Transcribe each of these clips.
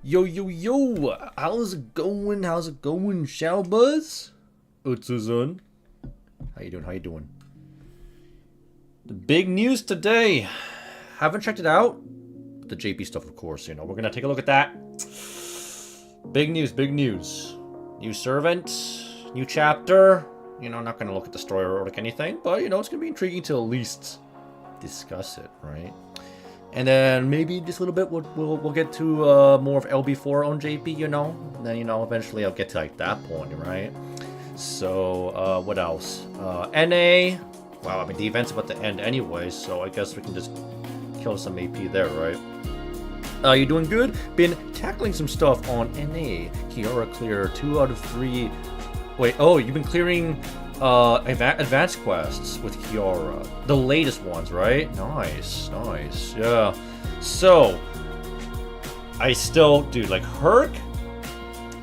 Yo, yo, yo! How's it going? How's it going, Showbuzz? Utsuzun. How you doing? How you doing? The big news today. Haven't checked it out. The JP stuff, of course. You know, we're gonna take a look at that. Big news, big news. New servant, new chapter. You know, I'm not gonna look at the story or like anything, but you know, it's gonna be intriguing to at least discuss it, right? And then maybe just a little bit we'll get to more of LB4 on JP, you know. And then, you know, eventually I'll get to like that point, right? So what else? NA. Wow, I mean the event's about to end anyway, so I guess we can just kill some AP there, right? You doing good? Been tackling some stuff on NA. Kiara clear 2 out of 3. Wait, oh, you've been clearing advanced quests with Kiara. The latest ones, right? Nice, nice. Yeah. So, I still, dude, like Herc,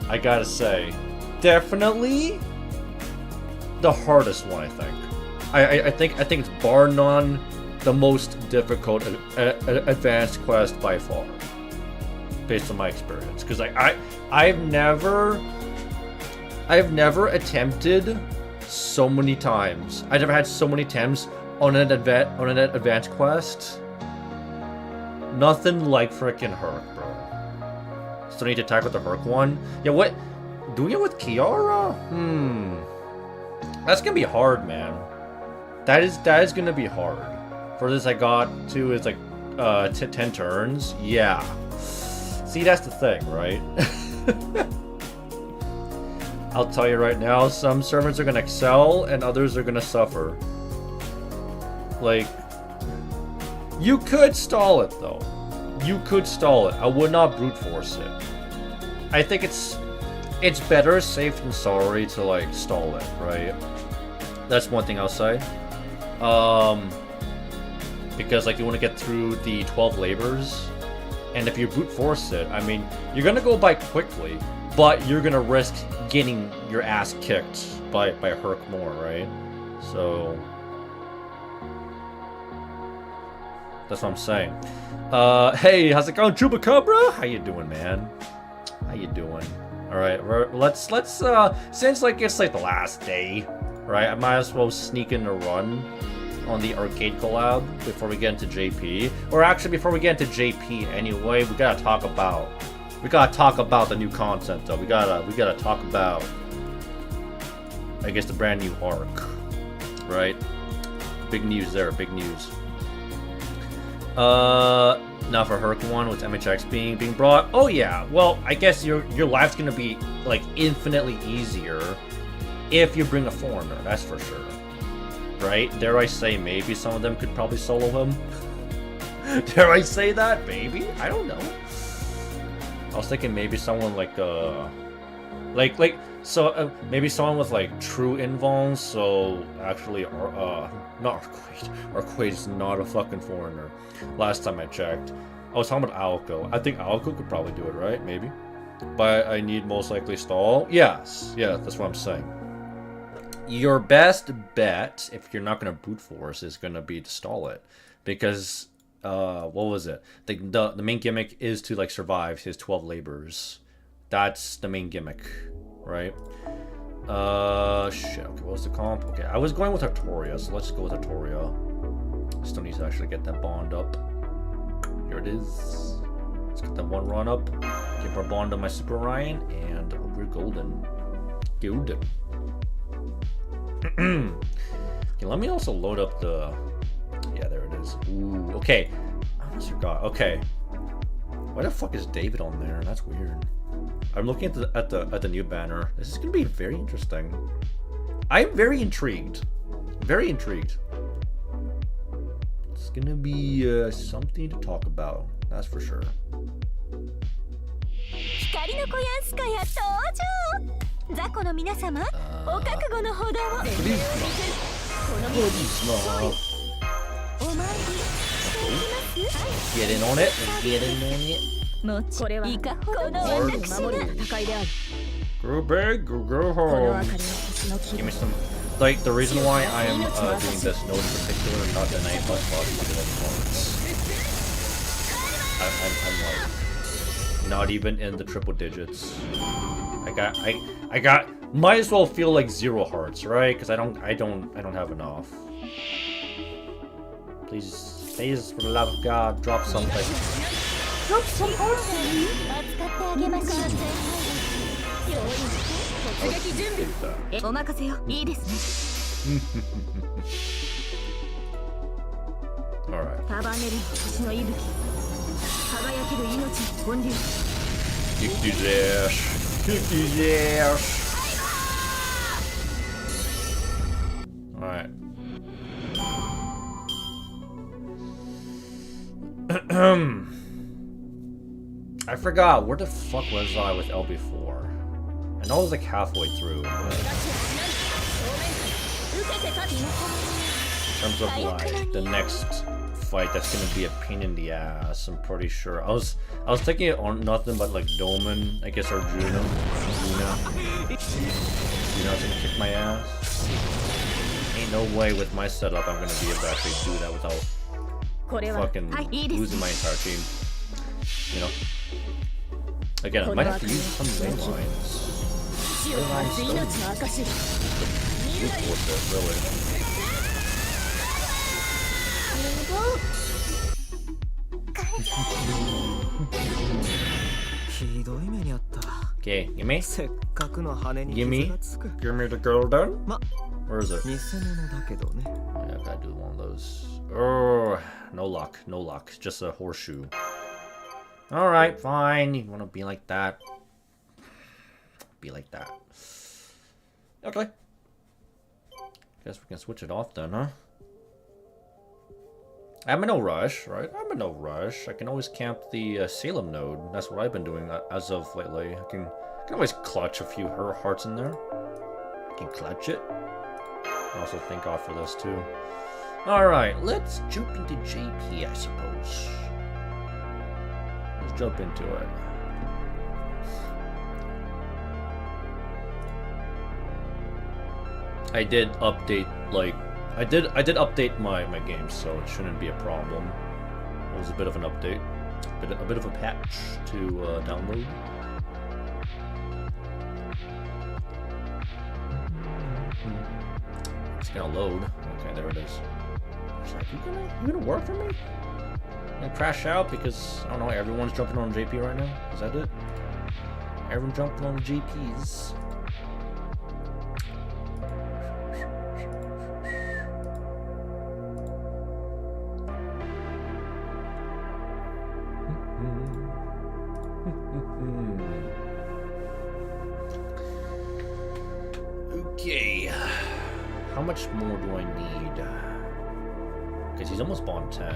I gotta say, definitely the hardest one, I think. I think it's bar none the most difficult advanced quest by far, based on my experience. Because I've never attempted so many times. I've never had so many attempts on an advanced quest. Nothing like frickin' Herc, bro. Still need to attack with the Herc one. Yeah, what? Doing it with Kiara? That's gonna be hard, man. That is gonna be hard. For this, I got to is like 10 turns. Yeah. See, that's the thing, right? I'll tell you right now, some servants are gonna excel and others are gonna suffer. Like, you could stall it though. You could stall it. I would not brute force it. I think it's better safe than sorry to like stall it, right? That's one thing I'll say. Because like you want to get through the 12 labors, and if you brute force it, I mean, you're gonna go by quickly, but you're gonna risk getting your ass kicked by Herc more, right? So That's what I'm saying. Hey, how's it going, Chupacabra? How you doing, man? How you doing? All right, let's since like it's like the last day, right? I might as well sneak in a run on the arcade collab before we get into JP. Or actually, before we get into JP, anyway, we gotta talk about the new content though. We gotta talk about, I guess, the brand new arc, right? Big news there. Big news. Now for Herc 1 with MHX being brought. Oh yeah, well I guess your life's gonna be like infinitely easier if you bring a foreigner, that's for sure. Right? Dare I say maybe some of them could probably solo him? Dare I say that? Maybe? I don't know. I was thinking maybe someone like maybe someone with like true invulns, so actually not Arquade's not a fucking foreigner. Last time I checked. I was talking about Alco. I think Alco could probably do it, right? Maybe. But I need most likely stall. Yes. Yeah, that's what I'm saying. Your best bet, if you're not going to brute force, is going to be to stall it. Because, what was it? The main gimmick is to, like, survive his 12 labors. That's the main gimmick, right? Shit. Okay, what was the comp? Okay, I was going with Artoria, so let's go with Artoria. Still need to actually get that bond up. Here it is. Let's get that one run up. Give our bond on my Super Ryan, and we're golden. Golden. Okay, let me also load up the. Yeah, there it is. Ooh, okay. I almost forgot. Okay. Why the fuck is David on there? That's weird. I'm looking at the new banner. This is gonna be very interesting. I'm very intrigued. Very intrigued. It's gonna be something to talk about. That's for sure. Get in on it. Get in on it. Go big, go home. Give me some. Like, the reason why I am doing this note in particular, not the night plus body, because of I'm like not even in the triple digits. I got might as well feel like 0 hearts, right? Because I don't have enough. Please, for the love of God, drop something. Drop some hearts. Alright. Kick his ass. Kick his ass. Alright. I forgot, where the fuck was I with LB4? I know I was like halfway through, but in terms of like the next fight, that's gonna be a pain in the ass. I'm pretty sure. I was thinking it on nothing but like Doman, I guess, or Juno's gonna kick my ass. Ain't no way with my setup I'm gonna be able to actually do that without fucking losing my entire team. You know. Again, I might have to use some main lines. Main lines don't really. Okay, gimme? Gimme the girl down? Where is it? Yeah, I gotta do one of those. Oh, no luck, no luck. Just a horseshoe. Alright, fine. You wanna be like that? Be like that. Okay. Guess we can switch it off then, huh? I'm in no rush, right? I'm in no rush. I can always camp the Salem node. That's what I've been doing as of lately. I can always clutch a few her hearts in there. I can clutch it. I also think off for this too. Alright, let's jump into JP, I suppose. Let's jump into it. I did update, like, I did update my game, so it shouldn't be a problem. was a bit of an update, a bit of a patch to download. It's gonna load. Okay, there it is. It's like, you gonna work for me? I'm gonna crash out because I don't know. Everyone's jumping on JP right now. Is that it? Everyone jumping on the JPs. Okay, how much more do I need? Because he's almost bond 10.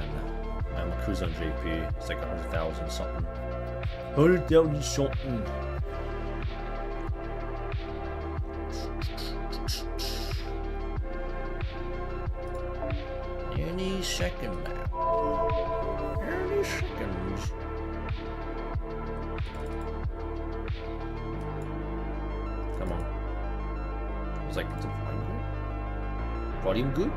I'm a cruise on JP. It's like 100,000 something. 100,000 something. Any second now. Any seconds. Come on. It's like, it's a volume good?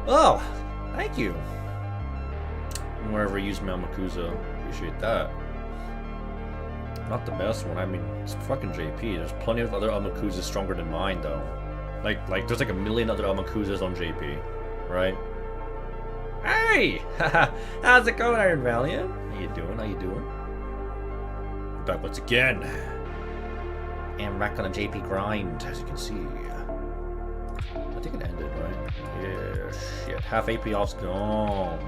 Oh, thank you. Wherever you use Malmakuza, appreciate that. Not the best one. I mean, it's fucking JP. There's plenty of other Amakuzas stronger than mine, though. Like there's like a million other Amakuzas on JP, right? Hey! How's it going, Iron Valiant? How you doing? How you doing? Back once again. And back on a JP grind, as you can see. I think it ended, right? Yeah, shit. Half AP off's gone.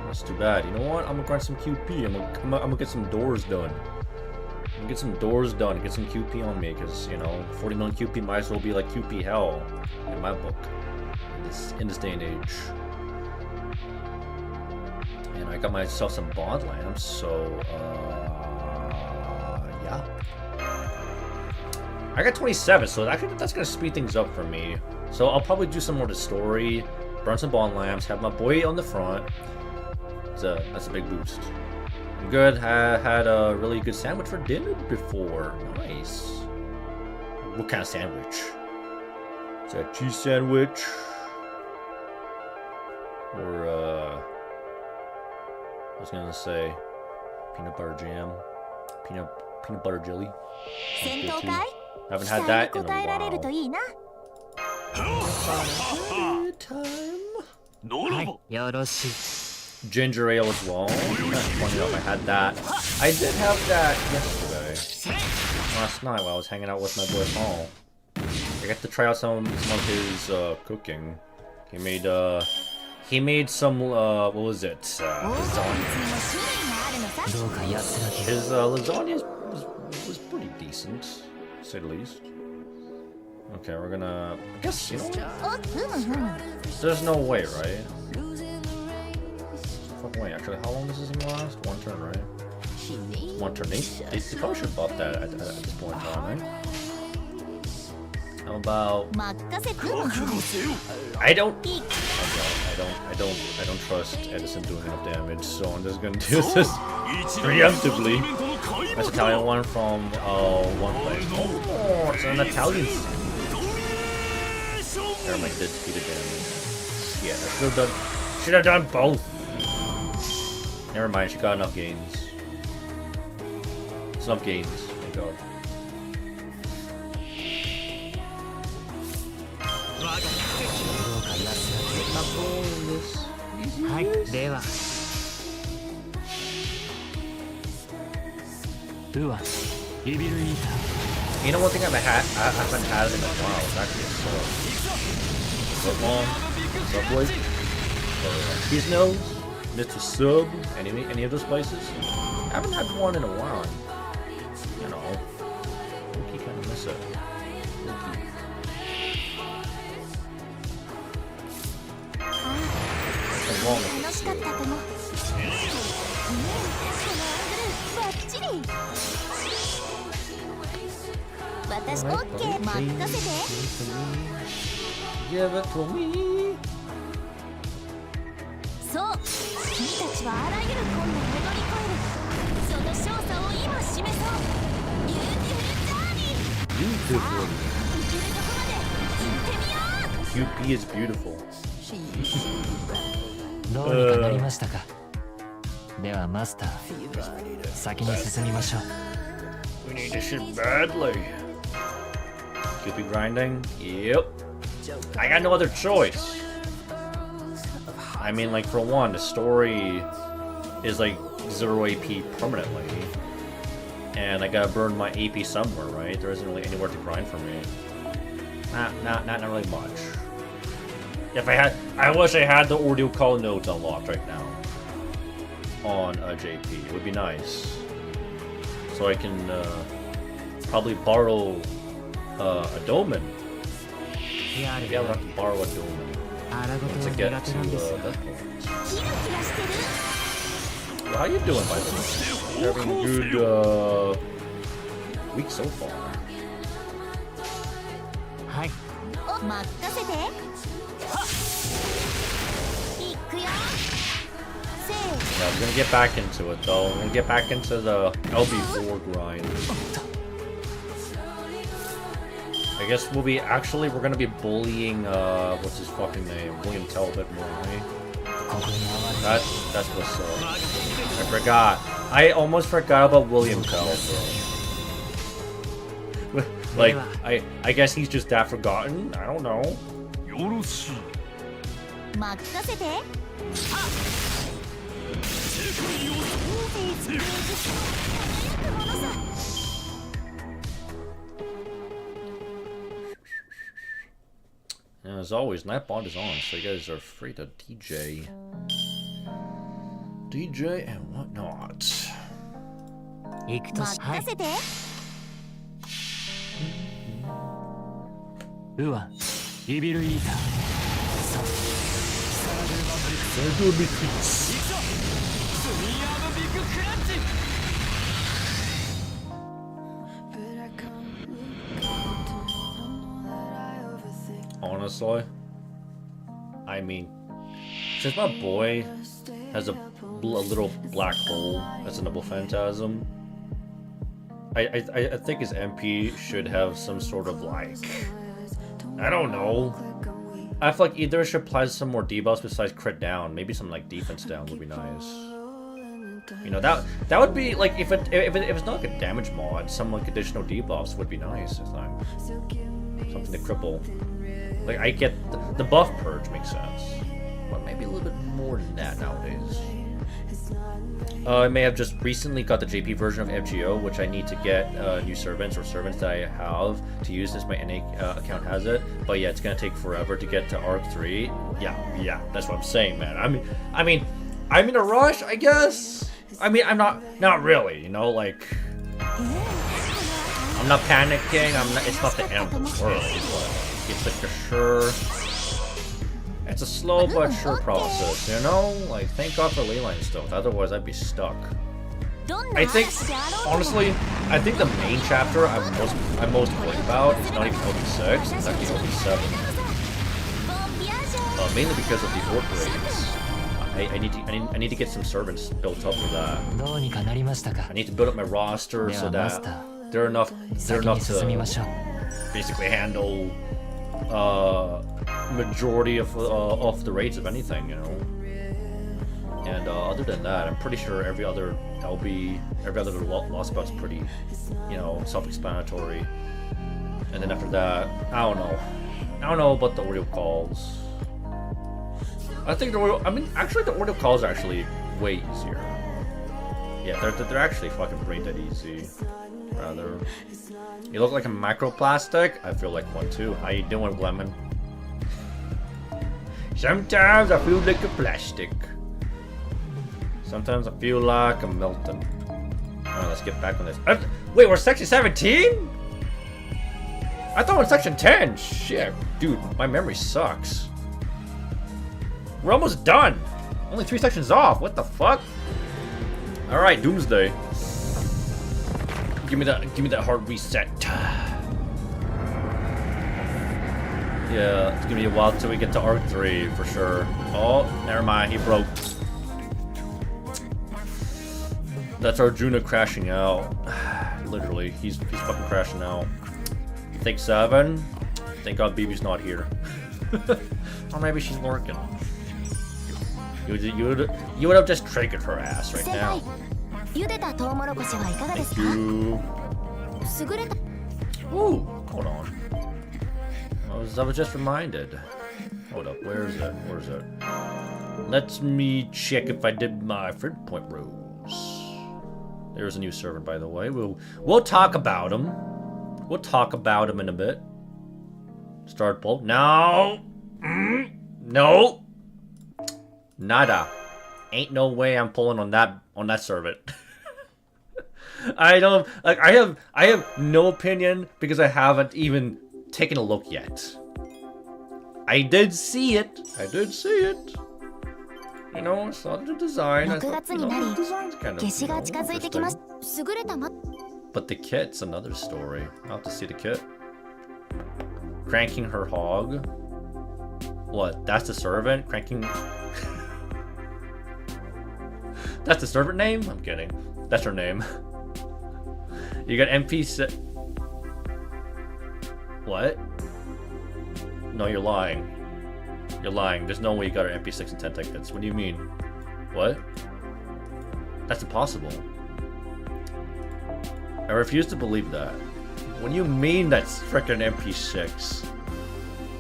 That's too bad. You know what? I'm gonna grind some QP. I'm gonna get some doors done. I'm gonna get some doors done and get some QP on me, because, you know, 40 million QP might as well be like QP hell in my book. In this day and age. And I got myself some bond lamps, so yeah. I got 27, so that's gonna speed things up for me. So I'll probably do some more of the story, burn some bond lamps, have my boy on the front. That's a big boost. I'm good. I had a really good sandwich for dinner before. Nice. What kind of sandwich? Is that a cheese sandwich? Or I was gonna say peanut butter jam, peanut butter jelly. Haven't had that in a while. Ginger ale as well. That's funny enough, I had that. I did have that yesterday. Last night while I was hanging out with my boy Paul. I got to try out some of his cooking. He made some what was it? Lasagna. His lasagna was pretty decent, to say the least. Okay, we're gonna. I guess, you know what? There's no way, right? Fucking way. Actually, how long does this even last? One turn, right? One turn. They probably should have bought that at this point in time, right? How about? I don't trust Edison doing enough damage, so I'm just gonna do this preemptively. That's Italian one from one place. Oh, it's an Italian. Never mind, did damage. Yeah, I should have done both. Never mind, she got enough gains. It's enough gains, thank God. You know, one thing I haven't had in a while is actually a sword. Footlong, Subway, His Nose, Mr. Sub, any of those places. I haven't had one in a while. You know, low-key kind of miss it. Low-key. What's wrong with this? Give it to me. Beautiful. QP is beautiful. どうにかなりましたか。ではマスター、先に進みましょう。 We need this shit badly. QP grinding? Yep. I got no other choice. I mean, like, for one, the story is like 0 AP permanently. And I gotta burn my AP somewhere, right? There isn't really anywhere to grind for me. Not really much. If I wish I had the audio call notes unlocked right now on JP. It would be nice. So I can probably borrow a Doman. Maybe I would have to borrow a Doman once I get to that point. Well, how you doing, by the way? You're having a good week so far. Hi. Yeah, I'm gonna get back into it though. I'm gonna get back into the LB4 grind. I guess we're gonna be bullying what's his fucking name? William Tell a bit more, right? That's what's up. I forgot. I almost forgot about William Tell, bro. Like, I guess he's just that forgotten? I don't know. And as always, Nightbot is on, so you guys are free to DJ and whatnot. Honestly, I mean, since my boy has a little black hole as a noble phantasm, I think his MP should have some sort of, like, I don't know. I feel like either it should apply some more debuffs besides crit down. Maybe some like defense down would be nice. You know, that would be like if it's not like a damage mod, some like additional debuffs would be nice. I think something to cripple. Like I get the buff purge makes sense, but maybe a little bit more than that nowadays. I may have just recently got the JP version of FGO, which I need to get new servants or servants that I have to use since my NA account has it. But yeah, it's gonna take forever to get to Arc 3. Yeah, that's what I'm saying, man. I mean, I'm in a rush, I guess. I mean, I'm not really, you know, like I'm not panicking. It's not the end of the world, but it's like a sure. It's a slow but sure process, you know? Like, thank God for leyline stuff, otherwise I'd be stuck. I think, honestly, I think the main chapter I'm most worried about is not even LB6, it's actually LB7. Mainly because of the orc raids. I need to get some servants built up for that. I need to build up my roster so that they're enough to basically handle majority of the raids, if anything, you know. And other than that, I'm pretty sure every other Lostbelt's pretty, you know, self-explanatory. And then after that, I don't know about the ordeal calls. I think the ordeal calls are actually way easier. Yeah, they're actually fucking brain dead easy. Rather, you look like a microplastic. I feel like one too. How you doing, Lemon? Sometimes I feel like a plastic. Sometimes I feel like I'm melting. Alright, let's get back on this. Wait, we're section 17? I thought we're section 10. Shit, dude, my memory sucks. We're almost done. Only 3 sections off. What the fuck? Alright, Doomsday. Give me that hard reset. Yeah, it's gonna be a while till we get to Arc 3 for sure. Oh, never mind, he broke. That's Arjuna crashing out. Literally, he's fucking crashing out. Think 7. Thank God BB's not here. Or maybe she's lurking. You would have just triggered her ass right now. Thank you. Ooh, hold on. I was just reminded. Hold up, where is it? Where is it? Let me check if I did my friend point rose. There's a new servant, by the way. We'll talk about him. We'll talk about him in a bit. Start pull. No. No. Nada. Ain't no way I'm pulling on that servant. I don't like. I have no opinion because I haven't even taken a look yet. I did see it. You know, I saw the design. I thought, the design's kind of, but the kit's another story. I'll have to see the kit. Cranking her hog. What? That's the servant? Cranking... That's the servant name? I'm kidding. That's her name. You got NPC... What? No, you're lying. You're lying. There's no way you got her MP6 and 10 tickets. What do you mean? What? That's impossible. I refuse to believe that. What do you mean that's frickin' MP6?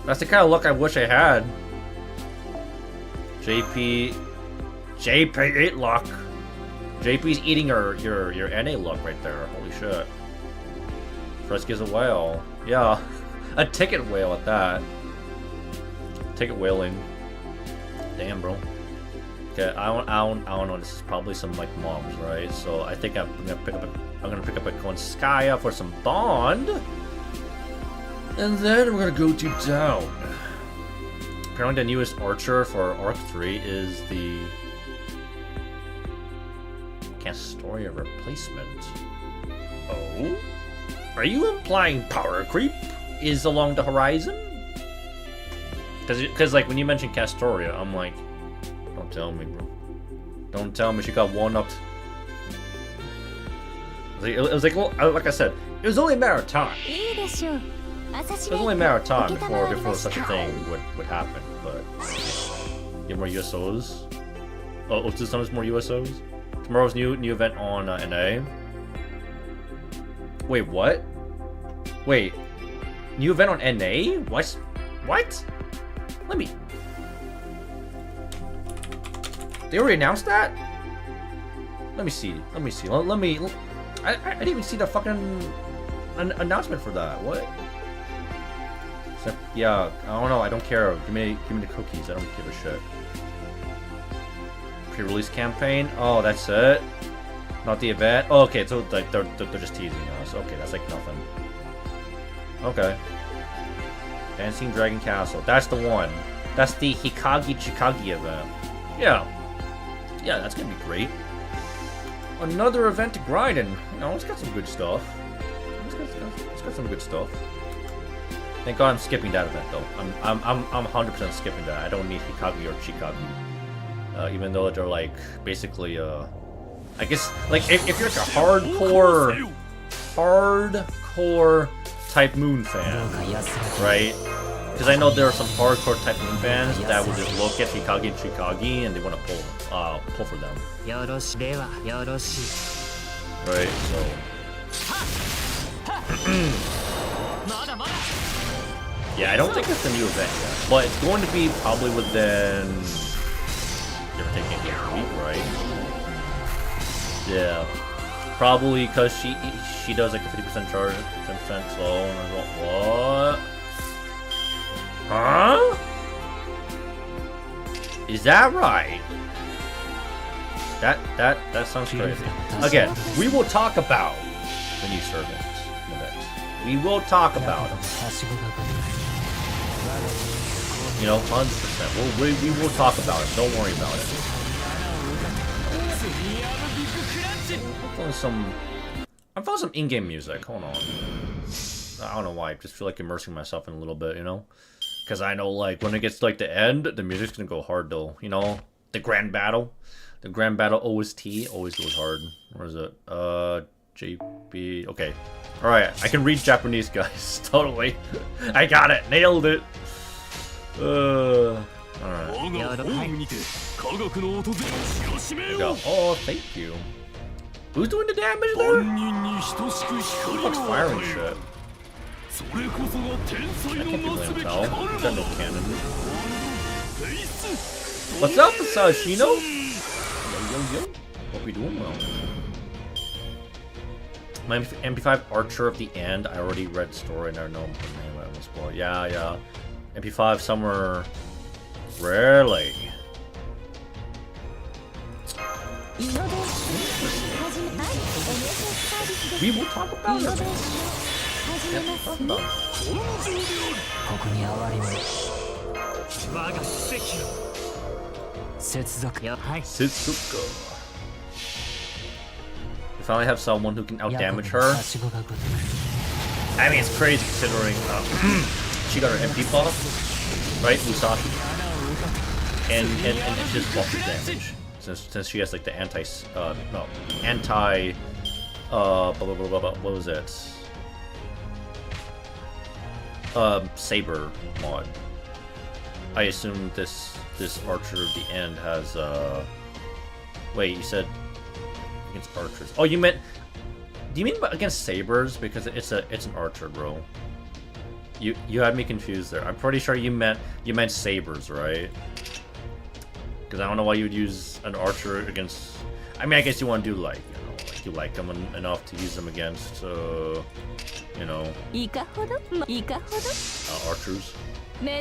That's the kind of luck I wish I had. JP 8 luck. JP's eating your NA luck right there. Holy shit. Fresky's a whale. Yeah. A ticket whale at that. Ticket whaling. Damn, bro. Okay, I don't know. This is probably some like moms, right? So I think I'm gonna pick up a Konskaya for some bond, and then we're gonna go to town. Apparently, the newest archer for Arc 3 is the Castoria replacement. Oh, are you implying power creep is along the horizon? Because like when you mentioned Castoria, I'm like, don't tell me, bro. Don't tell me she got one-upped. It was like, well, like I said, it was only a matter of time. It was only a matter of time before such a thing would happen. But get more USOs. Oh, Otsu's more USOs. Tomorrow's new event on NA. Wait, what? Wait, new event on NA? What? What? Let me. They already announced that? Let me see. Let me. I didn't even see the fucking announcement for that. What? So, yeah, I don't know. I don't care. Give me the cookies. I don't give a shit. Pre-release campaign. Oh, that's it. Not the event. Oh, okay. So like they're just teasing us. Okay, that's like nothing. Okay. Dancing Dragon Castle. That's the one. That's the Hikagi Chikagi event. Yeah. Yeah, that's gonna be great. Another event to grind, and you know, it's got some good stuff. It's got some good stuff. Thank God I'm skipping that event though. I'm 100% skipping that. I don't need Hikagi or Chikagi. Even though they're like basically I guess like if you're like a hardcore type Moon fan, right? Because I know there are some hardcore type Moon fans that will just look at Hikagi and Chikagi and they want to pull for them. Right, so yeah, I don't think it's a new event yet, but it's going to be probably within give or take a week, right? Yeah, probably because she does like a 50% charge, 10% slow, and I go, what? Huh? Is that right? That sounds crazy. Again, we will talk about the new servants in a bit. We will talk about them. You know, 100%. We will talk about it. Don't worry about it. I found some in-game music. Hold on. I don't know why. I just feel like immersing myself in a little bit, you know? Because I know, like, when it gets to, like, the end, the music's gonna go hard, though. You know? The Grand Battle. The Grand Battle OST always goes hard. Where is it? JP. Okay. Alright, I can read Japanese, guys. Totally. I got it. Nailed it. Alright. There you go. Oh, thank you. Who's doing the damage there? Who the fuck's firing shit? I can't be able to tell. He's got no cannon. What's up, Sashino? Yo. Hope you're doing well. My MP5 Archer of the End. I already read the story and I know the name. I almost spoiled. Yeah. MP5 somewhere. Rarely. We will talk about it. Setsuko. We finally have someone who can outdamage her. I mean, it's crazy considering she got her MP buff, right, Musashi, and it's just buff damage since she has like the anti what was it? Saber mod. I assume this Archer of the End has wait, you said against archers. Oh, you meant, do you mean against sabers? Because it's an archer, bro. You had me confused there. I'm pretty sure you meant sabers, right? Because I don't know why you would use an archer against. I mean, I guess you want to do like, you know, like you like them enough to use them against, you know, archers. Now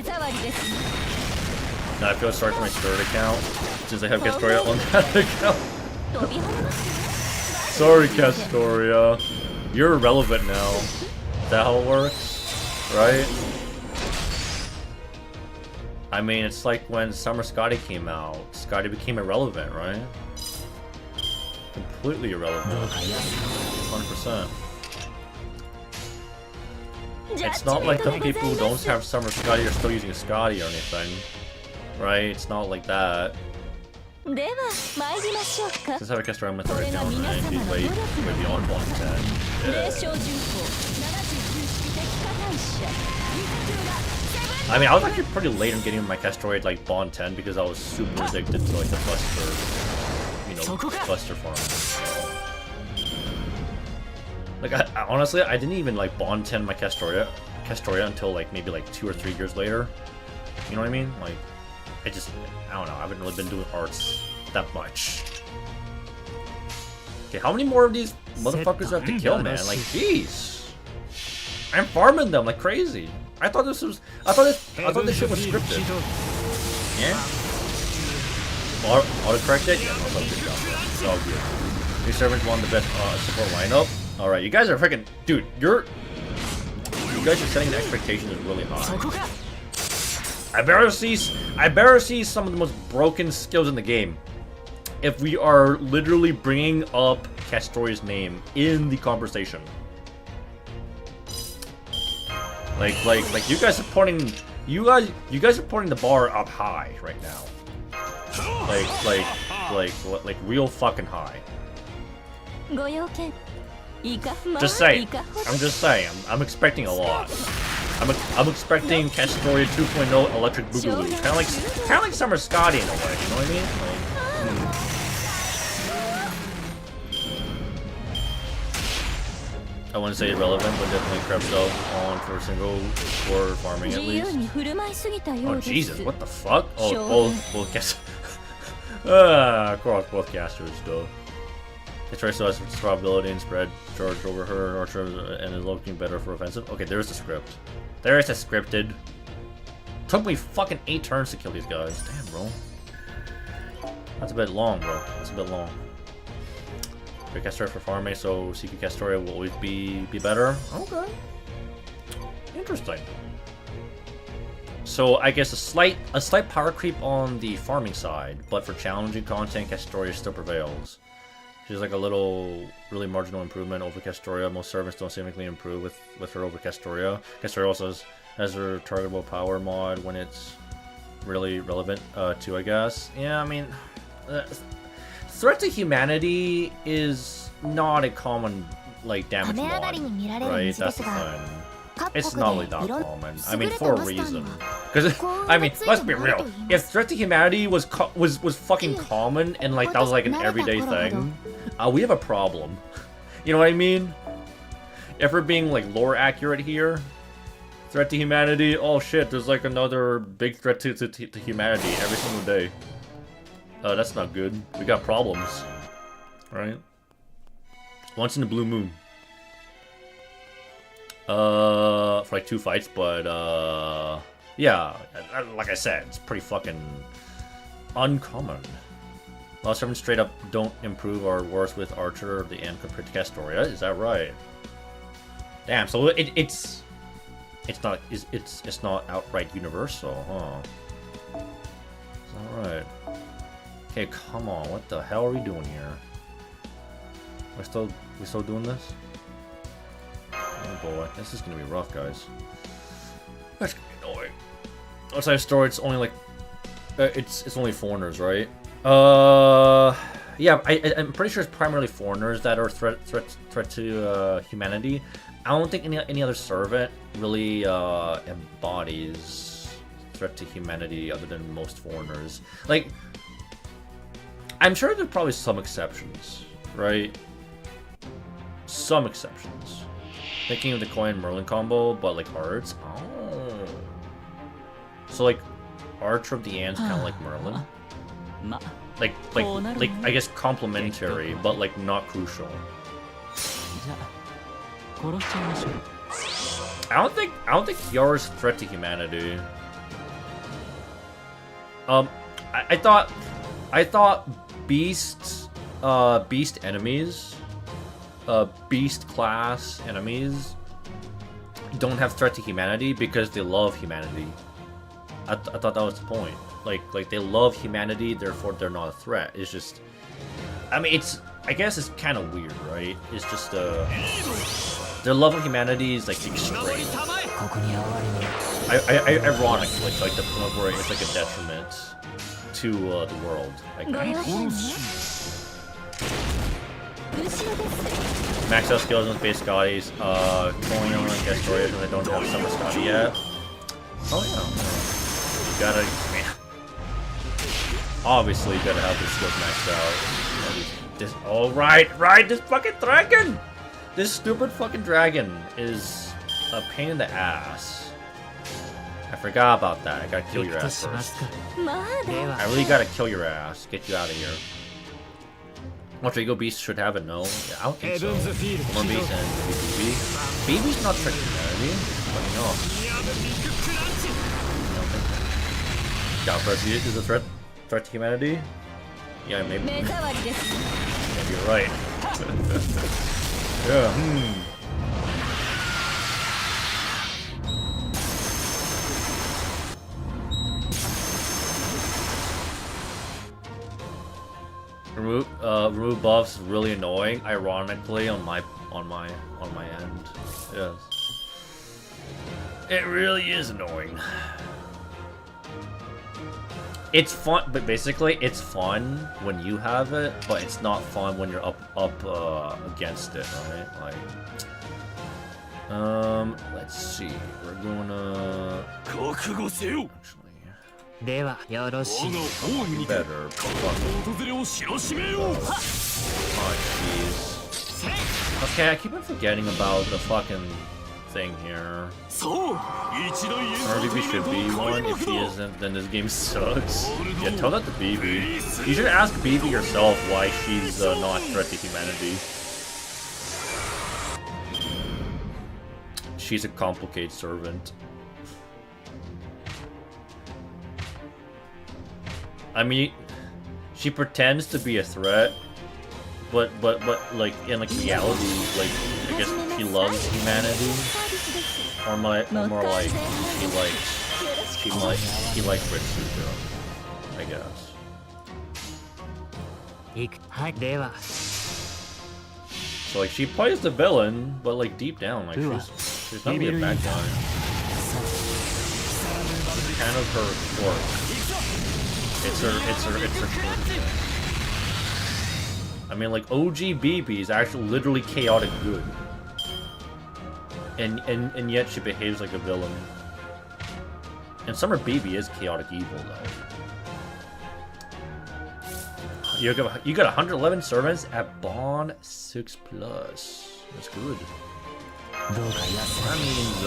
I feel sorry for my third account since I have Castoria on that account. Sorry, Castoria. You're irrelevant now. Is that how it works? Right? I mean, it's like when Summer Scotty came out. Scotty became irrelevant, right? Completely irrelevant. 100%. It's not like the people who don't have Summer Scotty are still using Scotty or anything. Right? It's not like that. Since I have a Castoria on my third account, right? He's way beyond 110. Yeah. I mean, I was actually pretty late on getting my Castoria like Bond 10 because I was super addicted to like the Buster, you know, Buster farm. Like, I honestly, I didn't even like Bond 10 my Castoria until like maybe like 2 or 3 years later. You know what I mean? Like, I don't know, I haven't really been doing arts that much. Okay, how many more of these motherfuckers do I have to kill, man? Like, jeez. I'm farming them like crazy. I thought this shit was scripted. Yeah? Auto-corrected? Yeah, no, good job, bro. It's all good. These servants won the best support lineup. Alright, you guys are freaking... Dude, you guys are setting the expectations really high. I better see some of the most broken skills in the game if we are literally bringing up Castoria's name in the conversation. Like you guys are putting the bar up high right now. Like real fucking high. Just saying. I'm just saying. I'm expecting a lot. I'm expecting Castoria 2.0 Electric Boogaloo. Kind of like Summer Scotty in a way. You know what I mean? Like, I wouldn't say irrelevant, but definitely crept up on for single for farming at least. Oh Jesus! What the fuck? Oh, both cast. Of course, both casters though. It tries to have survivability and spread charge over her archer and is looking better for offensive. Okay, there's the script. There is a scripted. Took me fucking 8 turns to kill these guys. Damn, bro. That's a bit long, bro. That's a bit long. Great Castoria for farming, so Secret Castoria will always be better. Okay. Interesting. So I guess a slight power creep on the farming side, but for challenging content, Castoria still prevails. She's like a little, really marginal improvement over Castoria. Most servants don't seemingly improve with her over Castoria. Castoria also has her targetable power mod when it's really relevant too, I guess. Yeah, I mean, threat to humanity is not a common like damage mod, right? That's the thing. It's not really that common. I mean, for a reason. Because I mean, let's be real. If threat to humanity was fucking common and like that was like an everyday thing, we have a problem. You know what I mean? If we're being like lore accurate here, threat to humanity. Oh shit! There's like another big threat to humanity every single day. That's not good. We got problems, right? Once in a blue moon. For like 2 fights, but yeah, like I said, it's pretty fucking uncommon. Lost 7 straight up don't improve our wars with Archer of the end compared to Castoria. Is that right? Damn. So it's not outright universal, huh? Is that right? Okay, come on. What the hell are we doing here? We still doing this? Oh boy, this is gonna be rough, guys. That's gonna be annoying. Outside store, it's only like it's only foreigners, right? Yeah, I'm pretty sure it's primarily foreigners that are threat to humanity. I don't think any other servant really embodies threat to humanity other than most foreigners. Like, I'm sure there's probably some exceptions, right? Some exceptions. Thinking of the Coin Merlin combo, but like arts. Oh. So like Archer of the Ant's kind of like Merlin. Like I guess complementary, but like not crucial. I don't think Yara's threat to humanity. I thought beast enemies, beast class enemies don't have threat to humanity because they love humanity. I thought that was the point. Like they love humanity, therefore they're not a threat. It's just, I mean, I guess it's kind of weird, right? It's just their love of humanity is like extreme. Ironically, like the point where it's like a detriment to the world. Like, max out skills on base Scotties. Going on like Castoria because I don't have Summer Scotty yet. Oh yeah. You gotta, man. Obviously, you gotta have the skills maxed out. This, oh right, this fucking dragon. This stupid fucking dragon is a pain in the ass. I forgot about that. I gotta kill your ass first. I really gotta kill your ass. Get you out of here. Ultra Ego Beast should have it, no? Yeah, I don't think so. More Beast and BB. BB's not tricky, man. Let me know. Galpress is a threat to humanity? Yeah, maybe. Maybe you're right. Yeah, remove buffs is really annoying. Ironically, on my end, yes, it really is annoying. It's fun, but basically, it's fun when you have it, but it's not fun when you're up against it, right? Like, let's see. We're gonna actually. Better. Oh, jeez. Okay, I keep on forgetting about the fucking thing here. RVB should be one. If he isn't, then this game sucks. Yeah, tell that to BB. You should ask BB yourself why she's not a threat to humanity. She's a complicated servant. I mean, she pretends to be a threat, but like in like reality, like I guess she loves humanity, or more like she likes Ritsuko, I guess. So like she plays the villain, but like deep down, like she's not really a bad guy. It's kind of her quirk. It's her quirk. I mean, like OG BB is actually literally chaotic good, and yet she behaves like a villain. And Summer Baby is chaotic evil though. You got 111 servants at Bond 6+. That's good. That means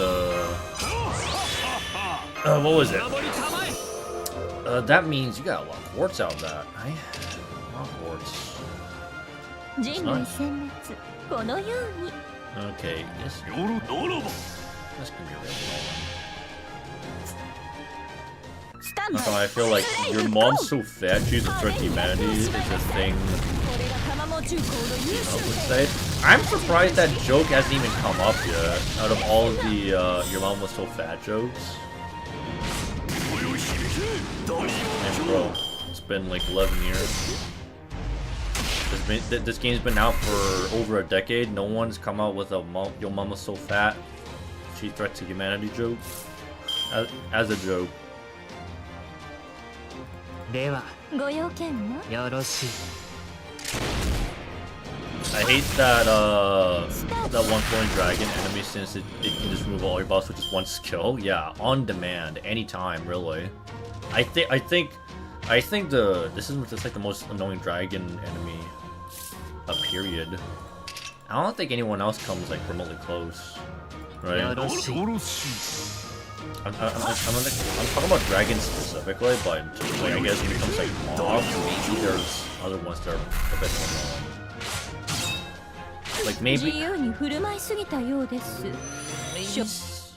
what was it? That means you got a lot of quartz out of that, right? A lot of quartz. That's nice. Okay, this can be really I feel like your mom's so fat she's a threat to humanity is a thing would say. I'm surprised that joke hasn't even come up yet out of all of the your mom was so fat jokes. And bro, it's been like 11 years. This game's been out for over a decade. No one's come out with a your mom was so fat she threat to humanity joke as a joke. I hate that that one point dragon enemy since it can just remove all your buffs with just one skill. Yeah, on demand, anytime, really. I think this is just like the most annoying dragon enemy. Period. I don't think anyone else comes like remotely close, right? I'm talking about dragons specifically, but like, I guess when it comes like mob, maybe there's other ones that are a bit more known. Like maybe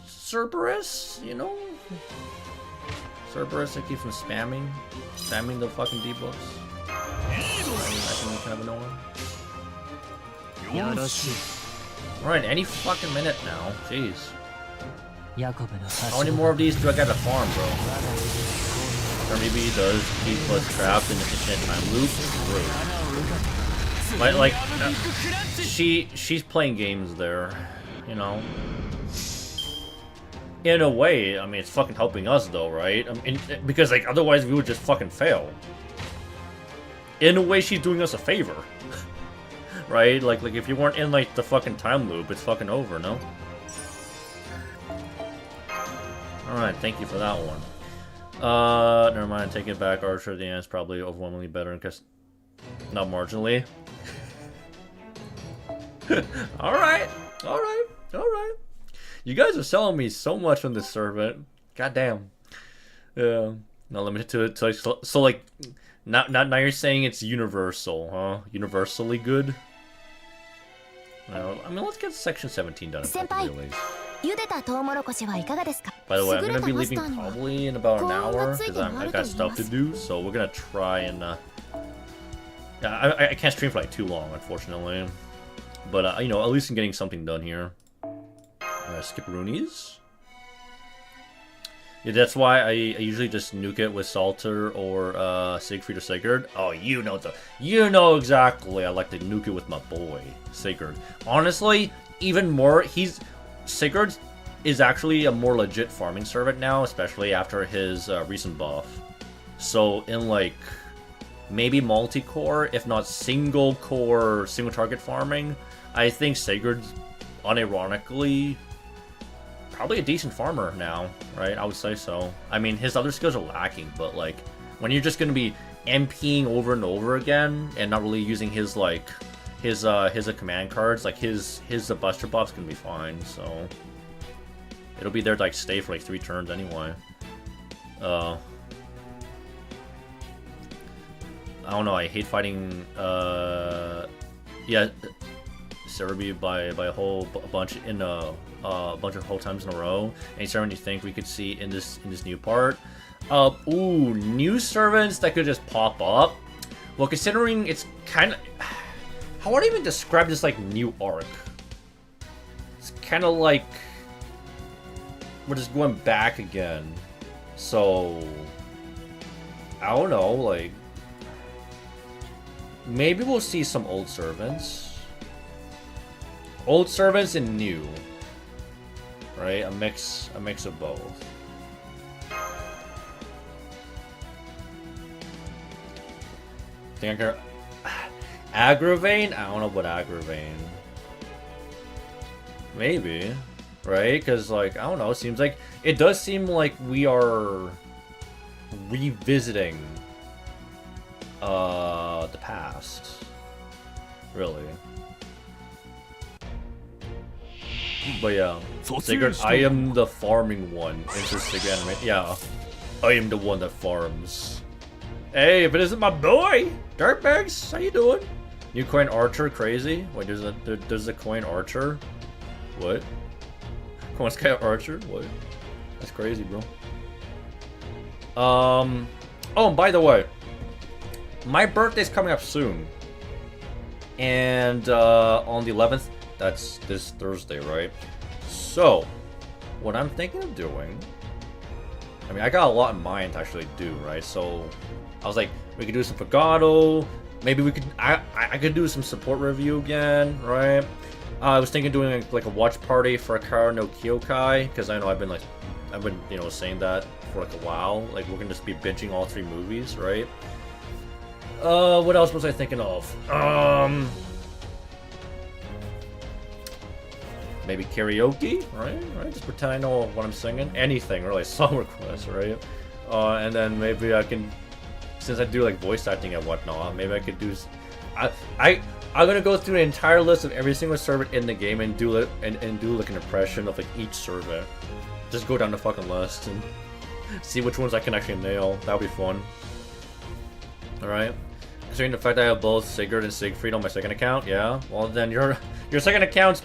Cerberus, you know? Cerberus that keeps from spamming the fucking debuffs. I think kind of annoying. Alright, any fucking minute now. Jeez. How many more of these do I gotta farm, bro? Or maybe he does keep us trapped in the infinite time loop. Like she's playing games there, you know. In a way, I mean, it's fucking helping us though, right? I mean, because like otherwise we would just fucking fail. In a way, she's doing us a favor. Right? Like if you weren't in like the fucking time loop, it's fucking over, no? Alright, thank you for that one. Never mind, take it back. Archer at the end is probably overwhelmingly better because not marginally. Alright. You guys are selling me so much on this servant. Goddamn. Yeah. Not limited to it. So like now you're saying it's universal, huh? Universally good? Well, I mean, let's get section 17 done. By the way, I'm gonna be leaving probably in about an hour because I got stuff to do. So we're gonna try and I can't stream for like too long, unfortunately. But you know, at least I'm getting something done here. Skip Roonies. Yeah, that's why I usually just nuke it with Salter or Siegfried or Sigurd. Oh, you know exactly. I like to nuke it with my boy Sigurd. Honestly, even more. Sigurd is actually a more legit farming servant now, especially after his recent buff. So in like maybe multi-core, if not single-core, single-target farming, I think Sigurd's unironically probably a decent farmer now, right? I would say so. I mean, his other skills are lacking, but like when you're just gonna be MPing over and over again and not really using his like his command cards, like his buster buff's gonna be fine. So it'll be there to like stay for like 3 turns anyway. I don't know. I hate fighting. Yeah, Cerebi by a whole bunch in a bunch of whole times in a row. Any servant you think we could see in this new part? Ooh, new servants that could just pop up. Well, considering it's kind of, how would I even describe this like new arc? It's kind of like we're just going back again. So I don't know, like maybe we'll see some old servants. Old servants and new. Right? A mix of both. Think I can Aggravane? I don't know about Aggravane. Maybe. right? Because like I don't know, it does seem like we are revisiting the past, really. But yeah, Sigurd, I am the farming one. Interesting anime. Yeah, I am the one that farms. Hey, if it isn't my boy, Dirtbags, how you doing? New coin archer, crazy. Wait, there's a coin archer. What? Coin sky archer? What? That's crazy, bro. Oh, and by the way, my birthday's coming up soon, and on the 11th. That's this Thursday, right? So, what I'm thinking of doing... I mean, I got a lot in mind to actually do, right? So, I was like, we could do some Pagano. Maybe we could... I could do some support review again, right? I was thinking of doing like a watch party for Akara no Kyokai, because I know I've been, you know, saying that for like a while. Like, we're gonna just be binging all 3 movies, right? What else was I thinking of? Maybe karaoke, right? Just pretend I know what I'm singing. Anything, really, song requests, right? And then maybe I can, since I do like voice acting and whatnot, maybe I could do. I'm gonna go through an entire list of every single servant in the game and do it and do like an impression of like each servant. Just go down the fucking list and see which ones I can actually nail. That would be fun. All right. Considering the fact that I have both Sigurd and Siegfried on my second account, yeah. Well, then your second account's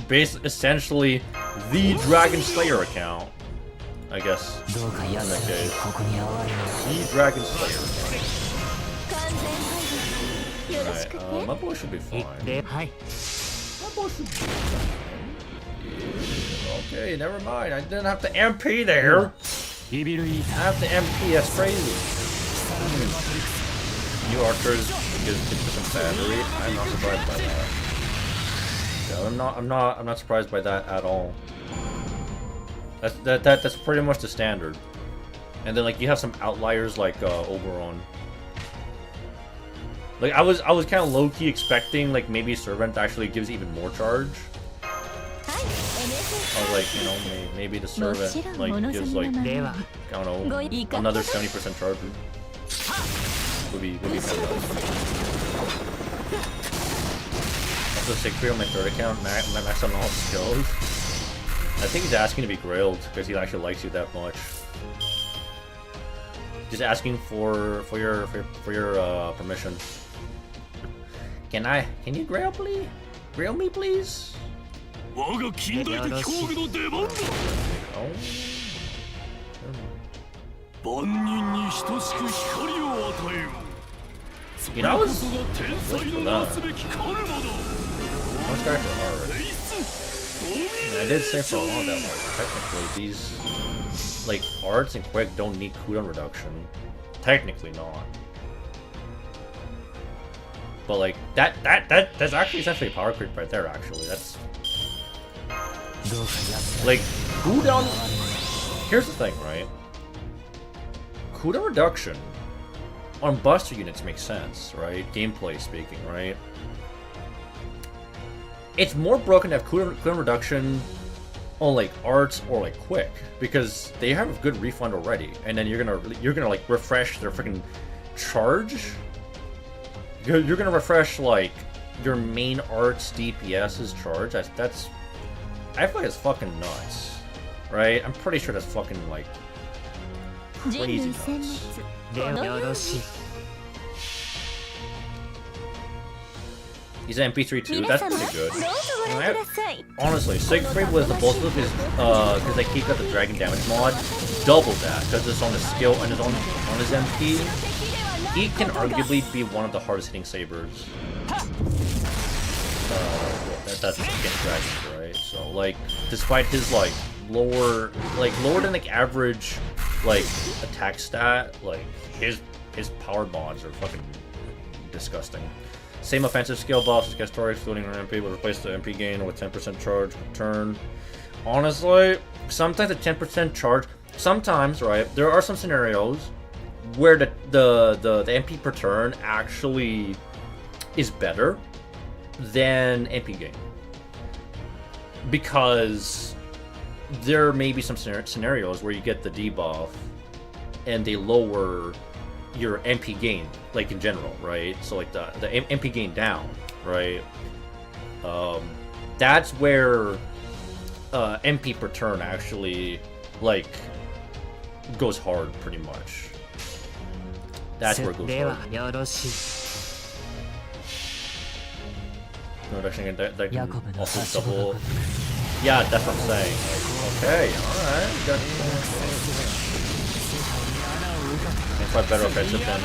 essentially the Dragon Slayer account, I guess. In that case, the Dragon Slayer. Alright, my boy should be fine. My boy should be fine. Okay, never mind. I didn't have to MP there. I have to MP. That's crazy. New archers gives some battery. I'm not surprised by that. Yeah, I'm not surprised by that at all. That's pretty much the standard. And then like you have some outliers like Oberon. Like I was kind of low key expecting like maybe Servant actually gives even more charge. I was like, you know, maybe the Servant like gives like I don't know another 70% charge. Would be kind of nice. Also, Siegfried on my third account, max on all skills. I think he's asking to be grailed because he actually likes you that much. Just asking for your permission. Can you grail, please? Grail me, please. Oh. You know, I was for that. Most guys are hard. And I did say for a while that like technically these like arts and quick don't need cooldown reduction. Technically not. But like that's actually essentially a power creep right there. Actually, that's like cooldown. Here's the thing, right? Cooldown reduction on buster units makes sense, right? Gameplay speaking, right? It's more broken to have cooldown reduction on like arts or like quick because they have a good refund already, and then you're gonna like refresh their freaking charge. You're gonna refresh like your main arts DPS's charge. That's I feel like it's fucking nuts, right? I'm pretty sure that's fucking like crazy nuts. He's an MP3 too. That's pretty good. Honestly, Siegfried was the bulk of his because they keep up the dragon damage mod, double that because it's on his skill and it's on his MP. He can arguably be one of the hardest hitting sabers. That's against dragons, right? So like, despite his like lower than like average like attack stat, like his power bonds are fucking disgusting. Same offensive skill buffs as Castor, excluding her MP, will replace the MP gain with 10% charge per turn. Honestly, sometimes the 10% charge, sometimes, right, there are some scenarios where the MP per turn actually is better than MP gain. Because there may be some scenarios where you get the debuff and they lower your MP gain, like in general, right? So like the MP gain down, right? That's where MP per turn actually like goes hard pretty much. That's where it goes hard. No, that can also double. Yeah, that's what I'm saying. Like, okay, alright. It's quite better offensive than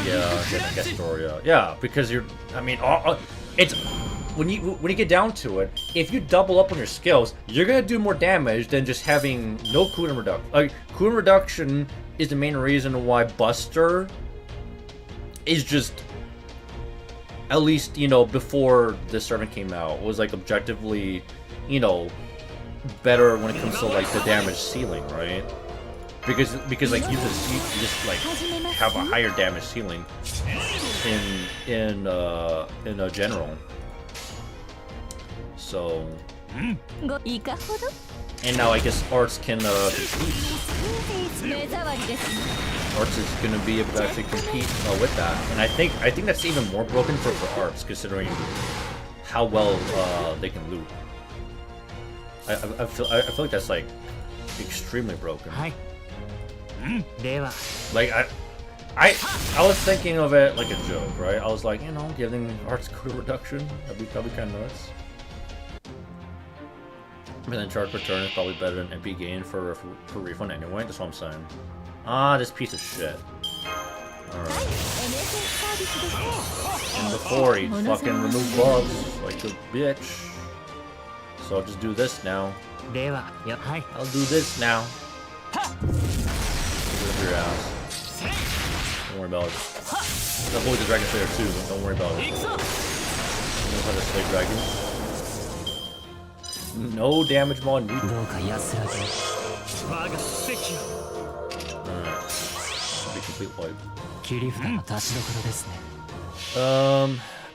Gestoria. Yeah, because you're. I mean, it's when you get down to it, if you double up on your skills, you're gonna do more damage than just having no cooldown reduction. Like cooldown reduction is the main reason why Buster is just, at least, you know, before the servant came out, was like objectively, you know, better when it comes to like the damage ceiling, right? Because like you just like have a higher damage ceiling in a general. So, and now I guess Arts can compete. Arts is gonna be able to actually compete with that, and I think that's even more broken for Arts, considering how well they can loot. I feel like that's like extremely broken. Like I was thinking of it like a joke, right? I was like, you know, giving Arts cool reduction, that'd be probably kind of nuts. But then charge per turn is probably better than MP gain for refund anyway. That's what I'm saying. Ah, this piece of shit. Alright. And before he fucking removed buffs like a bitch. So I'll just do this now. I'll do this now. Get your ass. Don't worry about it. I'll avoid the Dragon Slayer too, but don't worry about it. You know how to slay dragons? No damage mod needed. Alright. Should be complete wipe.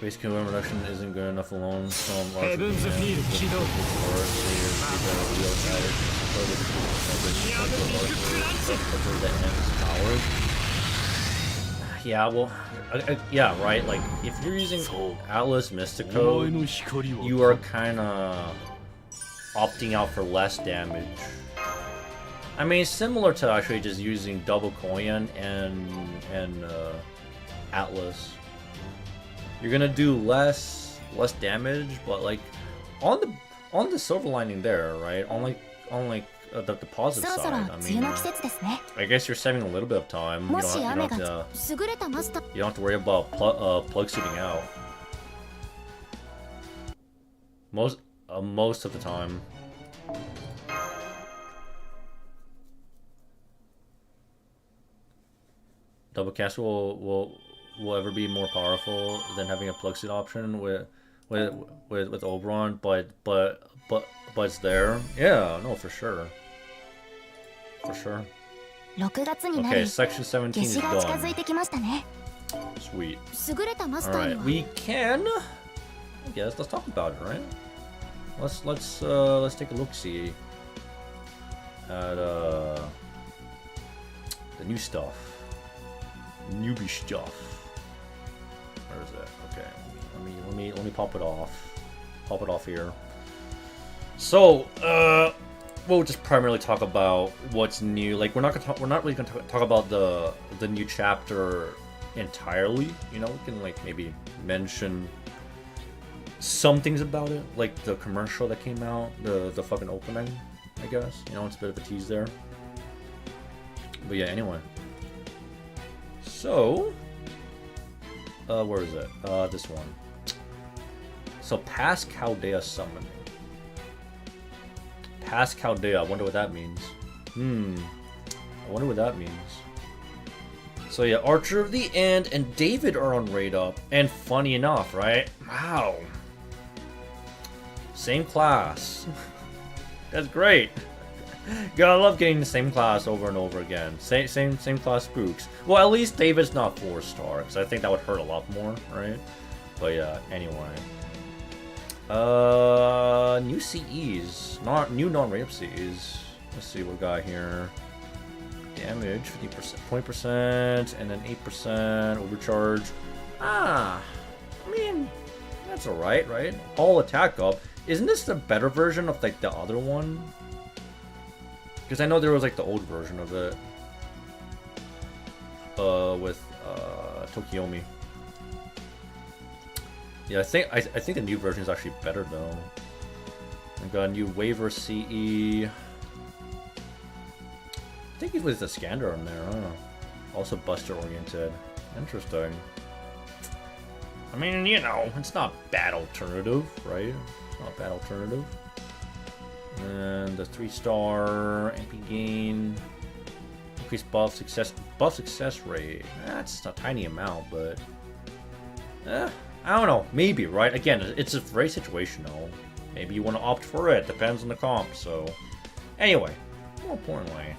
Basic cooldown reduction isn't good enough alone. Some yeah, well, yeah, right. Like, if you're using Atlas Mystico, you are kind of opting out for less damage. I mean, similar to actually just using double coin and Atlas. You're gonna do less damage, but like on the silver lining there, right? On the positive side, I mean, I guess you're saving a little bit of time. You don't have to worry about plug suiting out. Most of the time. Double cast will ever be more powerful than having a plug suit option with Oberon, but it's there. Yeah, no, for sure. For sure. Okay, section 17 is done. Sweet. Alright, we can, I guess, let's talk about it, right? Let's take a look-see at the new stuff. Newbie stuff. Where is it? Okay, let me pop it off. Pop it off here. So, we'll just primarily talk about what's new. Like, we're not really gonna talk about the new chapter entirely. You know, we can like maybe mention some things about it, like the commercial that came out, the fucking opening, I guess. You know, it's a bit of a tease there. But yeah, anyway. So, where is it? This one. So, past Chaldea summoning. Past Chaldea, I wonder what that means. I wonder what that means. So yeah, Archer of the End and David are on Raid Up. And funny enough, right? Wow. Same class. That's great. Gotta love getting the same class over and over again. Same class spooks. Well, at least David's not 4-star, because I think that would hurt a lot more, right? But yeah, anyway. New CEs. New non-raid CEs. Let's see what we got here. Damage 50%, 20%, and then 8% overcharge. I mean, that's alright, right? All attack up. Isn't this the better version of like the other one? Because I know there was like the old version of it. With Tokiomi. Yeah, I think the new version is actually better though. We got a new waiver CE. I think it was the scanner on there, huh? Also buster oriented. Interesting. I mean, you know, it's not bad alternative, right? It's not a bad alternative. And the 3-star MP gain. Increased buff success rate. That's a tiny amount, but I don't know. Maybe, right? Again, it's very situational. Maybe you want to opt for it. Depends on the comp. So, anyway, more importantly,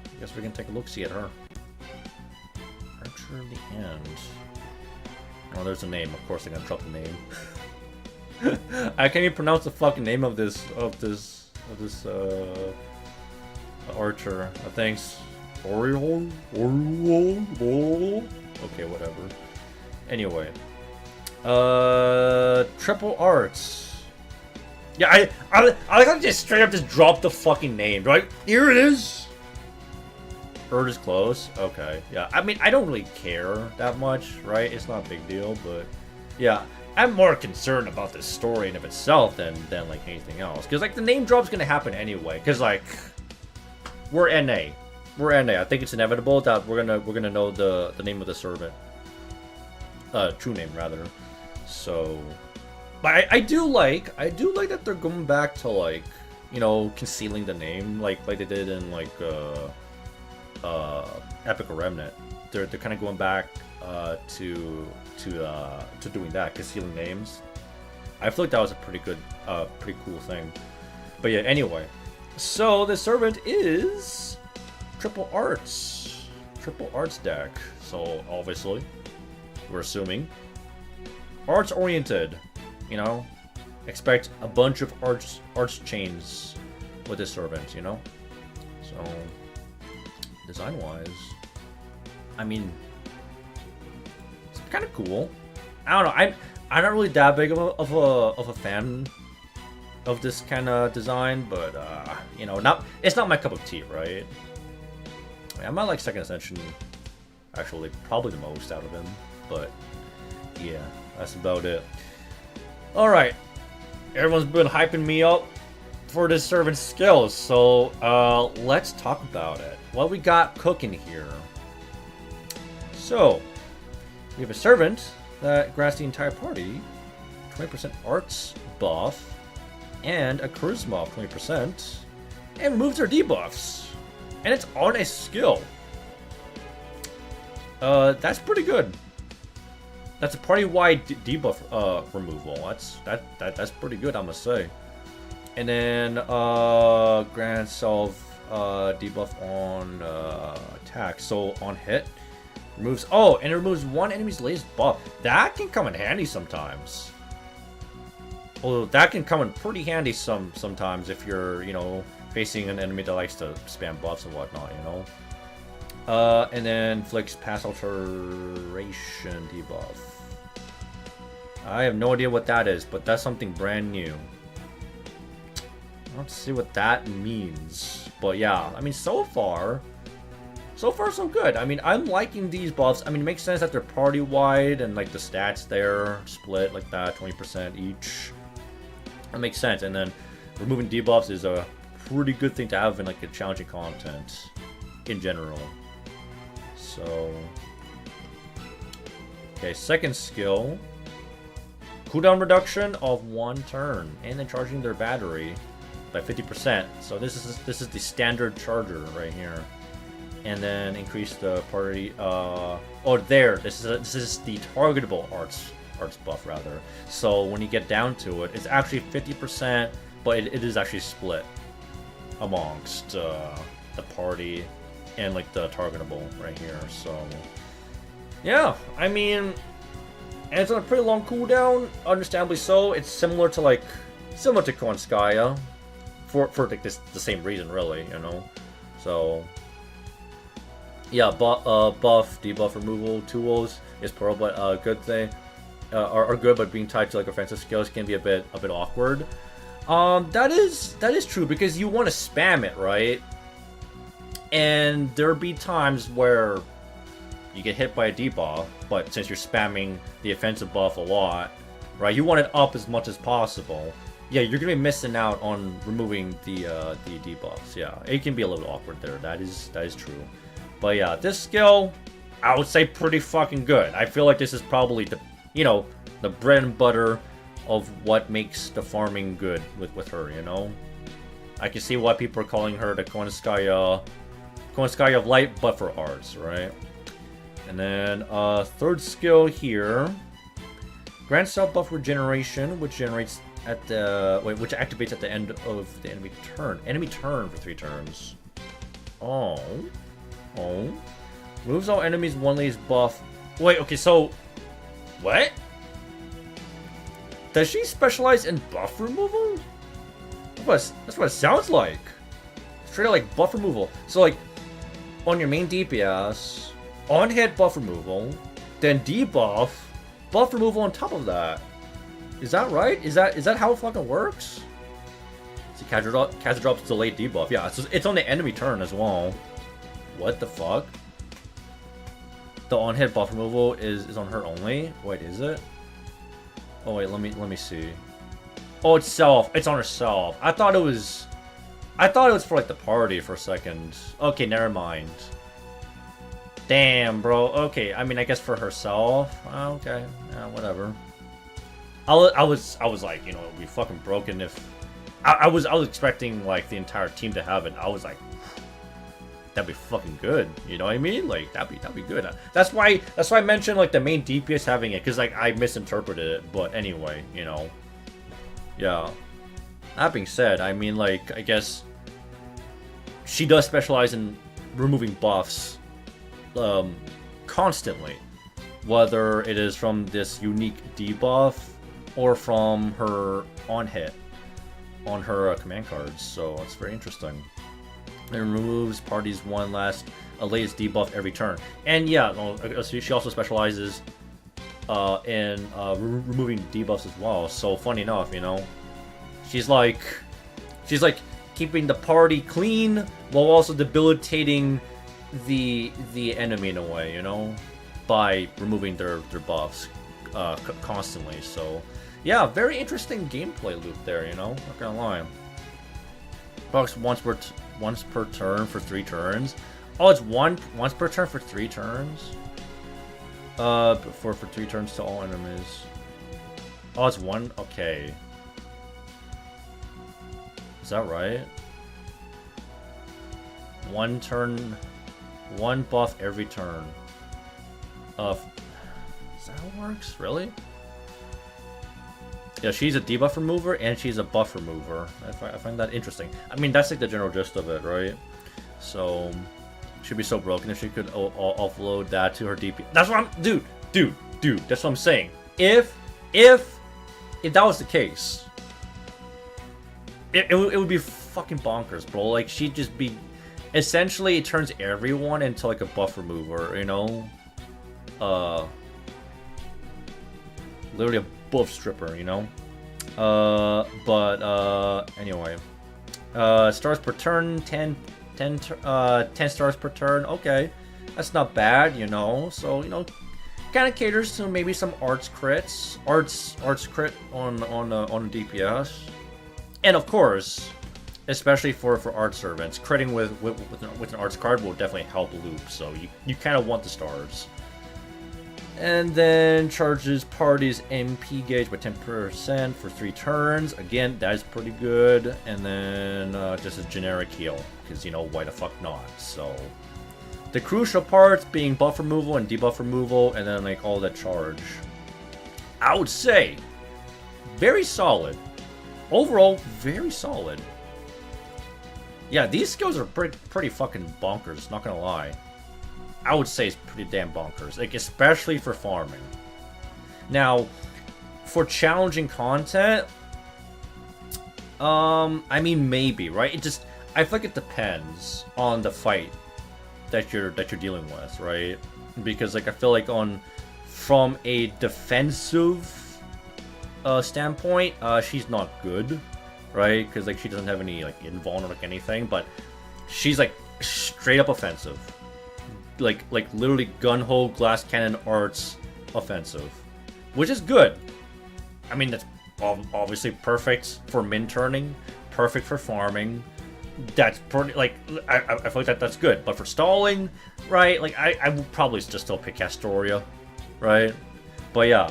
I guess we can take a look-see at her. Archer of the End. Oh, there's a name. Of course, they're gonna drop the name. I can't even pronounce the fucking name of this archer. Thanks. Orion? Okay, whatever. Anyway. Triple Arts. Yeah, I like how they just straight up just drop the fucking name. Right? Here it is. Bird is close. Okay. Yeah. I mean, I don't really care that much, right? It's not a big deal, but yeah. I'm more concerned about the story in of itself than like anything else. Because like the name drop's gonna happen anyway. Because like we're NA. We're NA. I think it's inevitable that we're gonna know the name of the servant. True name rather. So, but I do like that they're going back to like, you know, concealing the name like they did in like Epic or Remnant. They're kind of going back to doing that, concealing names. I feel like that was a pretty cool thing. But yeah, anyway. So the servant is triple arts deck. So obviously, we're assuming arts oriented. You know, expect a bunch of arts chains with this servant. You know, so design wise, I mean, it's kind of cool. I don't know. I'm not really that big of a fan of this kind of design, but you know, it's not my cup of tea, right? I might like Second Ascension actually probably the most out of him, but yeah, that's about it. All right, everyone's been hyping me up for this servant skills, so let's talk about it. What we got cooking here? So we have a servant that grants the entire party 20% arts buff and a charisma of 20%, and removes their debuffs, and it's on a skill. That's pretty good. That's a party-wide debuff removal. That's pretty good, I must say. And then grants self debuff on attack. So on hit, removes. Oh, and it removes one enemy's latest buff. That can come in handy sometimes. Although that can come in pretty handy sometimes if you're, you know, facing an enemy that likes to spam buffs and whatnot, you know. And then inflicts pass alteration debuff. I have no idea what that is, but that's something brand new. Let's see what that means. But yeah, I mean, so far so good. I mean, I'm liking these buffs. I mean, it makes sense that they're party-wide and like the stats there split like that, 20% each. That makes sense. And then removing debuffs is a pretty good thing to have in like a challenging content in general. So, okay, second skill. Cooldown reduction of 1 turn, and then charging their battery by 50%. So this is the standard charger right here, and then increase the party. This is the targetable arts buff rather. So when you get down to it, it's actually 50%, but it is actually split amongst the party and like the targetable right here. So yeah, I mean. And it's on a pretty long cooldown, understandably so. It's similar to Konskaya for like the same reason, really, you know. So yeah, buff, debuff removal tools is probably a good thing. Are good, but being tied to like offensive skills can be a bit awkward. That is true, because you want to spam it, right? And there'll be times where you get hit by a debuff, but since you're spamming the offensive buff a lot, right, you want it up as much as possible. Yeah, you're gonna be missing out on removing the debuffs. Yeah, it can be a little awkward there. That is true. But yeah, this skill, I would say pretty fucking good. I feel like this is probably the, you know, the bread and butter of what makes the farming good with her, you know? I can see why people are calling her the Konskaya of Light, but for arts, right? And then, third skill here. Grants self buff regeneration, which generates at the... Wait, which activates at the end of the enemy turn. Enemy turn for 3 turns. Oh. Moves all enemies one lays buff. Wait, okay, so... What? Does she specialize in buff removal? That's what it sounds like. Straight out like buff removal. So like, on your main DPS, on hit buff removal, then debuff, buff removal on top of that. Is that right? Is that how it fucking works? See, casual drops delayed debuff. Yeah, it's on the enemy turn as well. What the fuck? The on hit buff removal is on her only. Wait, is it? Oh wait, let me see. Oh, it's self. It's on herself. I thought it was for like the party for a second. Okay, never mind. Damn, bro. Okay, I mean, I guess for herself. Okay, yeah, whatever. I was like, you know, it'd be fucking broken if I was expecting like the entire team to have it. I was like, that'd be fucking good. You know what I mean? Like that'd be good. That's why I mentioned like the main DPS having it, because like I misinterpreted it. But anyway, you know. Yeah. That being said, I mean, like, I guess she does specialize in removing buffs constantly, whether it is from this unique debuff or from her on hit on her command cards. So it's very interesting. It removes parties one latest debuff every turn, and yeah, she also specializes in removing debuffs as well. So funny enough, you know, she's like keeping the party clean while also debilitating the enemy in a way, you know, by removing their buffs constantly. So yeah, very interesting gameplay loop there, you know, not gonna lie. Buffs once per turn for 3 turns. Oh, it's once per turn for 3 turns. For 3 turns to all enemies. Oh, it's 1. Okay. Is that right? 1 turn, 1 buff every turn. Is that how it works? Really? Yeah, she's a debuff remover and she's a buff remover. I find that interesting. I mean, that's like the general gist of it, right? So, she'd be so broken if she could offload that to her DP. That's what I'm, dude. That's what I'm saying. If that was the case, it would be fucking bonkers, bro. Like, she'd just be, essentially, it turns everyone into like a buff remover, you know? Literally a buff stripper, you know? Anyway. Stars per turn, 10 stars per turn. Okay, that's not bad, you know. So, you know, kind of caters to maybe some arts crits, arts crit on a DPS, and of course, especially for art servants, critting with an arts card will definitely help loop. So you kind of want the stars. And then charges party's MP gauge by 10% for 3 turns. Again, that is pretty good. And then just a generic heal, because, you know, why the fuck not? So the crucial parts being buff removal and debuff removal, and then like all that charge. I would say very solid. Overall, very solid. Yeah, these skills are pretty fucking bonkers, not gonna lie. I would say it's pretty damn bonkers, like especially for farming. Now, for challenging content, I mean, maybe, right? I feel like it depends on the fight that you're dealing with, right? Because like I feel like from a defensive standpoint, she's not good, right? Because like she doesn't have any like invuln or like anything, but she's like straight up offensive, like literally gun-ho glass cannon arts offensive, which is good. I mean, that's obviously perfect for min turning, perfect for farming. That's pretty, like, I feel like that's good. But for stalling, right, like, I would probably just still pick Castoria, right? But yeah,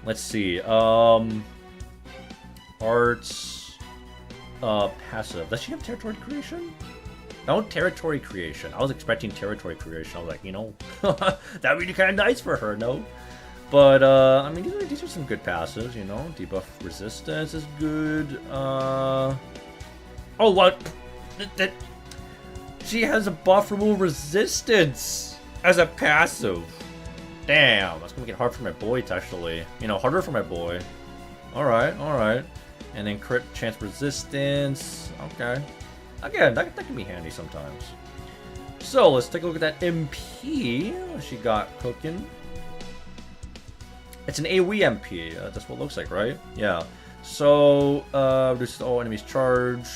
let's see. Arts, passive. Does she have territory creation? No territory creation. I was expecting territory creation. I was like, you know, that would be kind of nice for her, no? But, I mean, these are some good passives, you know? Debuff resistance is good. Oh, what? She has a buff remove resistance as a passive. Damn, that's gonna get hard for my boy, actually. You know, harder for my boy. Alright, alright. And then crit chance resistance. Okay. Again, that can be handy sometimes. So, let's take a look at that MP. What she got cooking? It's an AoE MP. That's what it looks like, right? Yeah. So, reduces all enemies' charge.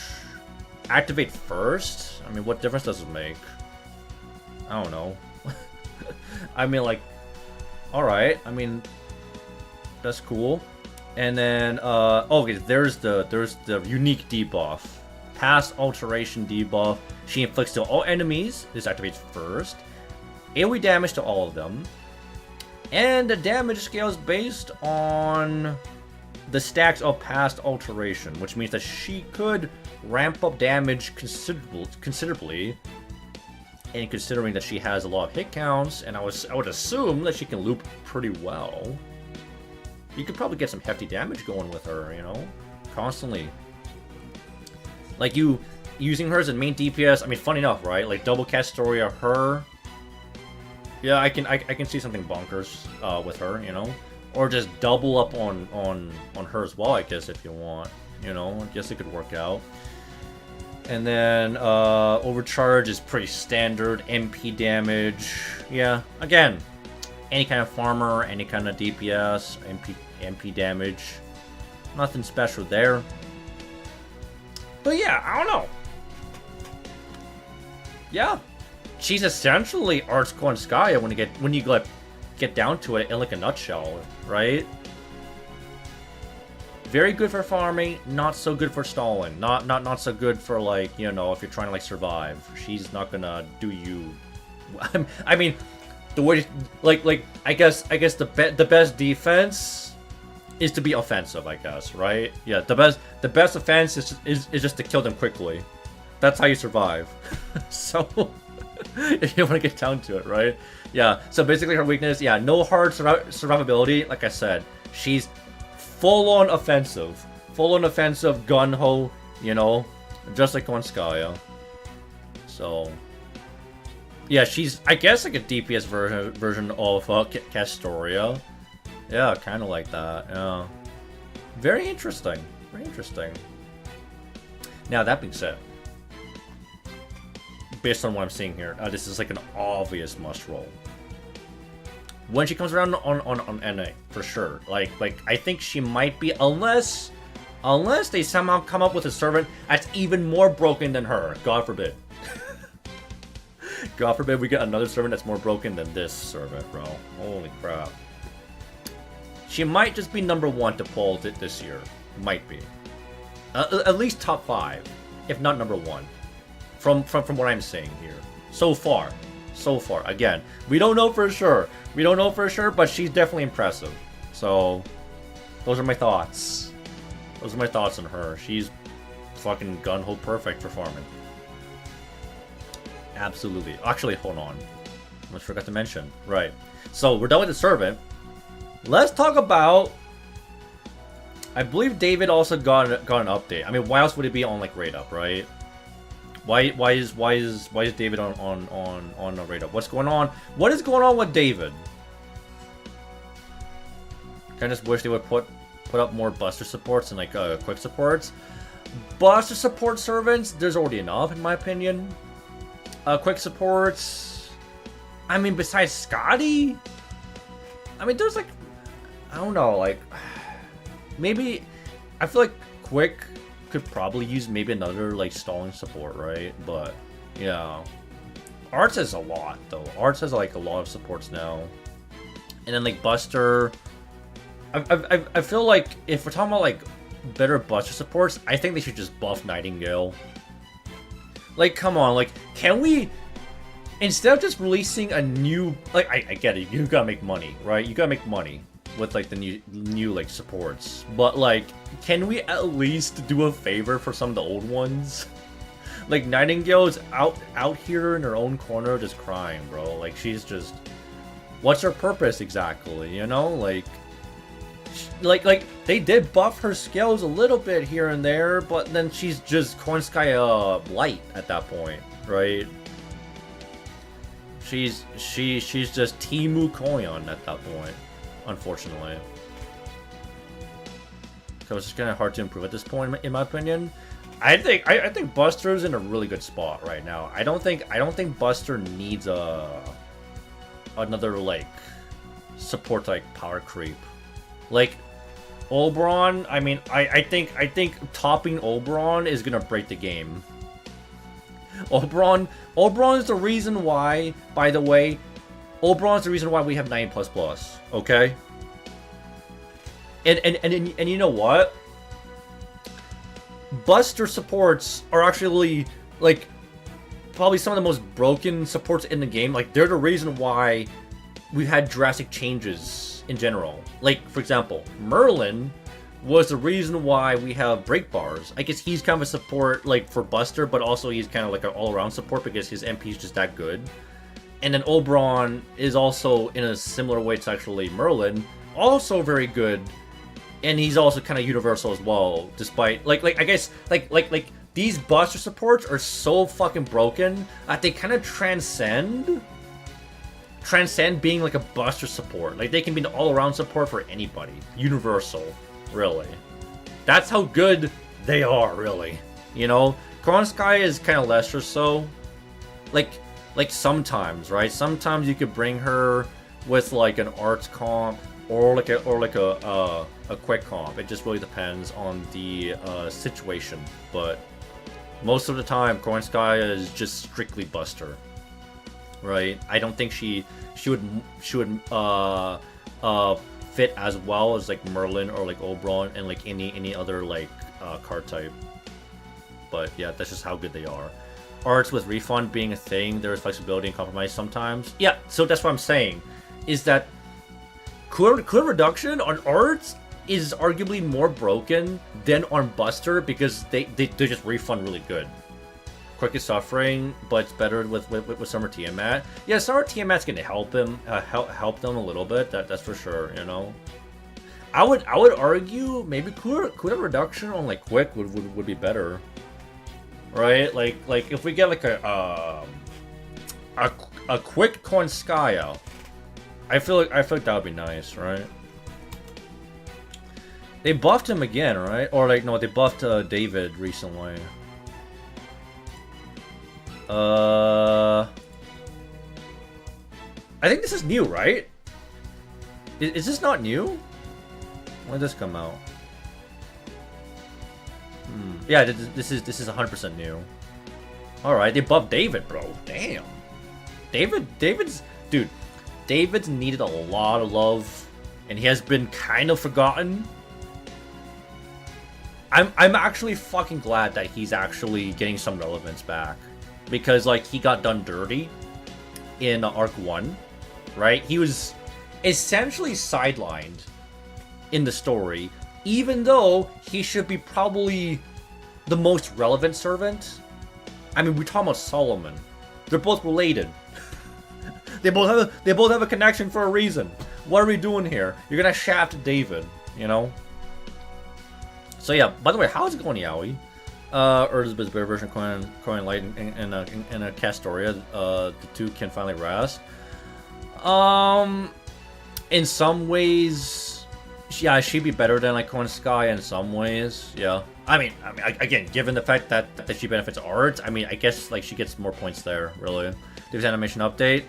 Activate first? I mean, what difference does it make? I don't know. I mean, like, alright. I mean, that's cool. And then, okay, there's the unique debuff. Past alteration debuff. She inflicts to all enemies. This activates first. AoE damage to all of them. And the damage scale is based on the stacks of past alteration, which means that she could ramp up damage considerably. And considering that she has a lot of hit counts, and I would assume that she can loop pretty well. You could probably get some hefty damage going with her, you know, constantly. Like you using her as a main DPS. I mean, funny enough, right? Like double Castoria, her. Yeah, I can see something bonkers with her, you know, or just double up on her as well. I guess if you want, you know, I guess it could work out. And then overcharge is pretty standard. MP damage, yeah. Again, any kind of farmer, any kind of DPS, MP damage, nothing special there. But yeah, I don't know. Yeah. She's essentially Arts Konskaya when you get down to it in like a nutshell, right? Very good for farming, not so good for stalling. Not so good for, like, you know, if you're trying to like survive. She's not gonna do you. I mean, the way like I guess the best defense is to be offensive, I guess, right? Yeah, the best offense is just to kill them quickly. That's how you survive. So. If you want to get down to it, right? Yeah, so basically her weakness, yeah, no hard survivability. Like I said, she's full-on offensive. Full-on offensive, gun-ho, you know, just like Konskaya. So, yeah, she's, I guess, like a DPS version of Castoria. Yeah, kind of like that, yeah. Very interesting. Very interesting. Now, that being said, based on what I'm seeing here, this is like an obvious must roll. When she comes around on NA, for sure. Like I think she might be, unless they somehow come up with a servant that's even more broken than her. God forbid. God forbid we get another servant that's more broken than this servant, bro. Holy crap. She might just be number 1 to pull it this year. Might be. At least top 5, if not number 1. From what I'm seeing here. So far. Again, we don't know for sure. But she's definitely impressive. So, those are my thoughts. On her. She's fucking gun-ho perfect for farming. Absolutely. Actually, hold on. I almost forgot to mention. Right. So, we're done with the servant. Let's talk about... I believe David also got an update. I mean, why else would it be on, like, Raid Up, right? Why is David on a Raid Up? What's going on? What is going on with David? I just wish they would put up more Buster supports and like quick supports. Buster support servants, there's already enough in my opinion. Quick supports, I mean, besides Scotty, I mean, there's like, I don't know, like, maybe, I feel like Quick could probably use maybe another, like, stalling support, right? But, yeah. Arts has a lot, though. Arts has, like, a lot of supports now. And then, like, Buster, I feel like, if we're talking about, like, better Buster supports, I think they should just buff Nightingale. Like, come on, like, can we... Instead of just releasing a new, like, I get it, you gotta make money, right? You gotta make money with, like, the new like, supports. But, like, can we at least do a favor for some of the old ones? Like, Nightingale is out here in her own corner just crying, bro. Like, she's just... What's her purpose, exactly, you know? Like, they did buff her skills a little bit here and there, but then she's just Corn Sky light at that point, right? She's just Timu Koyon at that point, unfortunately. So it's just kind of hard to improve at this point, in my opinion. I think Buster's in a really good spot right now. I don't think Buster needs another like support like power creep. Like Oberon, I mean, I think topping Oberon is gonna break the game. Oberon is the reason why, by the way, Oberon's the reason why we have 9++, okay? And you know what? Buster supports are actually, like, probably some of the most broken supports in the game. Like, they're the reason why we've had drastic changes in general. Like, for example, Merlin was the reason why we have break bars. I guess he's kind of a support, like, for Buster, but also he's kind of like an all-around support because his MP is just that good. And then Oberon is also, in a similar way to actually Merlin, also very good. And he's also kind of universal as well, despite, like I guess, like these Buster supports are so fucking broken that they kind of transcend being like a Buster support. Like, they can be an all-around support for anybody. Universal. Really. That's how good they are, really. You know? Corn Sky is kind of lesser so. Like sometimes, right? Sometimes you could bring her with like an arts comp or like a quick comp. It just really depends on the situation. But most of the time, Corn Sky is just strictly Buster. Right? I don't think she would fit as well as like Merlin or like Oberon and like any other like card type. But yeah, that's just how good they are. Arts with refund being a thing, there is flexibility and compromise sometimes. Yeah, so that's what I'm saying, is that cooler reduction on Arts is arguably more broken than on Buster because they just refund really good. Quick is suffering, but it's better with Summer Tiamat. Yeah, Summer Tiamat's gonna help him, help them a little bit. That's for sure. You know, I would argue maybe cooler reduction on like Quick would be better, right? Like if we get like a Quick Corn Sky out, I feel like that would be nice, right? They buffed him again, right? Or like no, they buffed David recently. I think this is new, right? Is this not new? When did this come out? Yeah, this is 100% new. All right, they buffed David, bro. Damn. David's needed a lot of love, and he has been kind of forgotten. I'm actually fucking glad that he's actually getting some relevance back. Because, like, he got done dirty in Arc 1, right? He was essentially sidelined in the story, even though he should be probably the most relevant servant. I mean, we're talking about Solomon. They're both related. They both have a connection for a reason. What are we doing here? You're gonna shaft David, you know? So yeah, by the way, how's it going, Yaoi? Elizabeth's better version of Coin Light and a Castoria, the two can finally rest. In some ways, Yeah, she'd be better than like Koenskaya in some ways. Yeah. I mean, again, given the fact that she benefits art, I mean, I guess like she gets more points there. Really. There's animation update.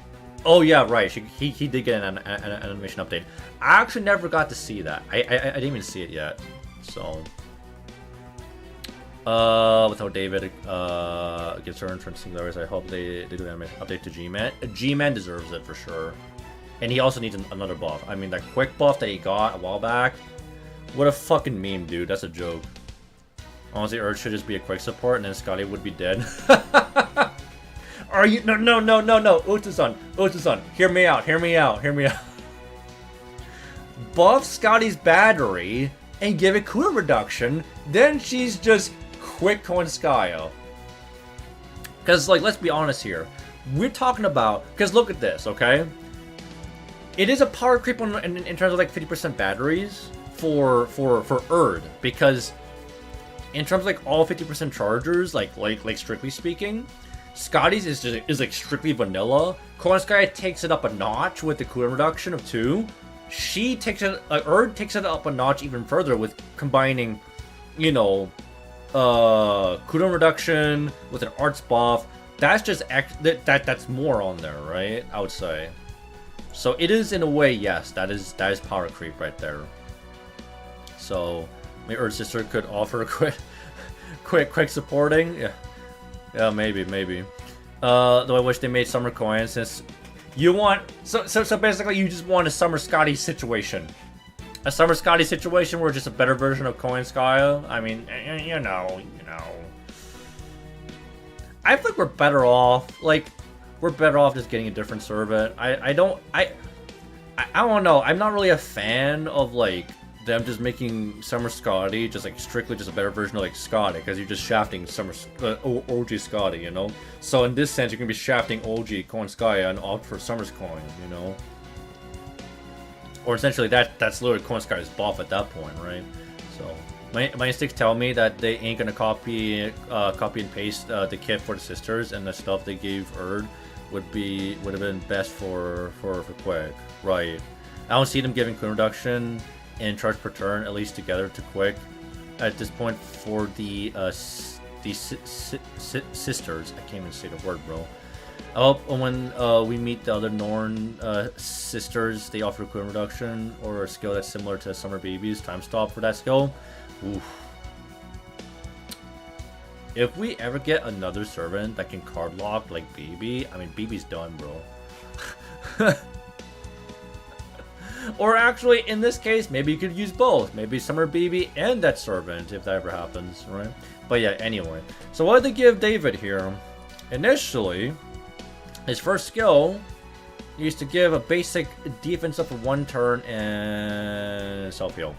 Oh yeah, right. He did get an animation update. I actually never got to see that. I didn't even see it yet. So. With how David gets her entrance in those, I hope they do an animation update to G-Man. G-Man deserves it for sure. And he also needs another buff. I mean, that quick buff that he got a while back. What a fucking meme, dude. That's a joke. Honestly, Urge should just be a quick support, and then Scotty would be dead. Are you? No. Uta-san. Hear me out. Buff Scotty's battery and give it Kuna reduction. Then she's just quick Koenskaya. Because, like, let's be honest here. We're talking about... Because look at this, okay? It is a power creep in terms of like 50% batteries for Erd, because in terms of like all 50% chargers, like strictly speaking, Scotty's is like strictly vanilla. Koenskaya takes it up a notch with the Kuna reduction of 2. She takes it, Erd takes it up a notch even further with combining, you know, Kuna reduction with an arts buff. That's just that's more on there, right? I would say. So it is, in a way, yes, that is power creep right there. So maybe Erd's sister could offer a quick supporting. Yeah, maybe. Though I wish they made Summer Coin, since you want so basically you just want a Summer Scotty situation. A Summer Scotty situation where just a better version of Koenskaya. I mean, you know. I feel like we're better off. Like, we're better off just getting a different servant. I don't know. I'm not really a fan of like them just making Summer Scotty just like strictly just a better version of like Scotty, because you're just shafting Summer OG Scotty, you know. So in this sense, you're gonna be shafting OG Koenskaya and opt for Summer's coin, you know. Or essentially that's literally Koenskaya's buff at that point, right? So my instincts tell me that they ain't gonna copy and paste the kit for the sisters, and the stuff they gave Erd would have been best for Quick, right? I don't see them giving Kuna reduction and charge per turn, at least together, to Quick at this point for the sisters. I can't even say the word, bro. I hope when we meet the other Norn sisters, they offer Kuna reduction or a skill that's similar to Summer Baby's time stop for that skill. Oof. If we ever get another servant that can card lock like Baby, I mean, Baby's done, bro. Or actually, in this case, maybe you could use both. Maybe Summer Baby and that servant, if that ever happens, right? But yeah, anyway. So what did they give David here? Initially, his first skill used to give a basic defense up for 1 turn and self-heal.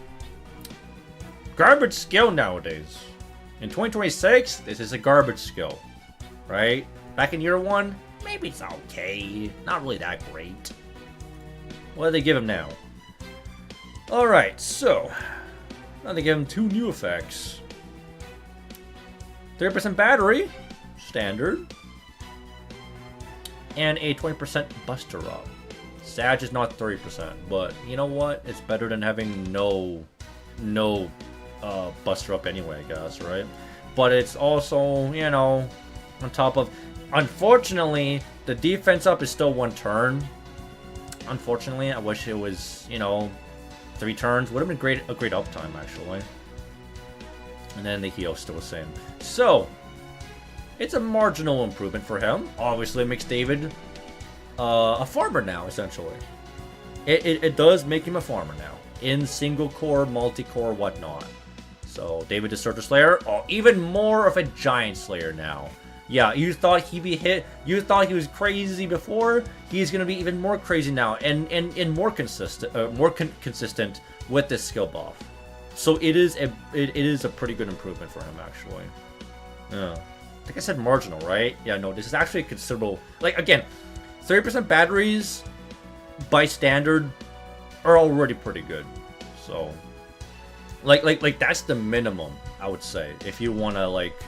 Garbage skill nowadays. In 2026, this is a garbage skill, right? Back in year 1, maybe it's okay. Not really that great. What do they give him now? Alright, so now they give him 2 new effects. 30% battery, standard, and a 20% buster up. Sag is not 30%, but you know what? It's better than having no buster up anyway, I guess, right? But it's also, you know, on top of... Unfortunately, the defense up is still 1 turn. Unfortunately, I wish it was, you know, 3 turns. Would have been a great uptime, actually. And then the heal still the same. So, it's a marginal improvement for him. Obviously, it makes David a farmer now, essentially. It does make him a farmer now. In single core, multi-core, whatnot. So, David is Searcher Slayer. Oh, even more of a Giant Slayer now. Yeah, you thought he'd be hit. You thought he was crazy before. He's gonna be even more crazy now, and more consistent, consistent with this skill buff. So it is a pretty good improvement for him, actually. Yeah, I think I said marginal, right? Yeah, no, this is actually a considerable. Like again, 30% batteries by standard are already pretty good. So, like that's the minimum, I would say, if you wanna like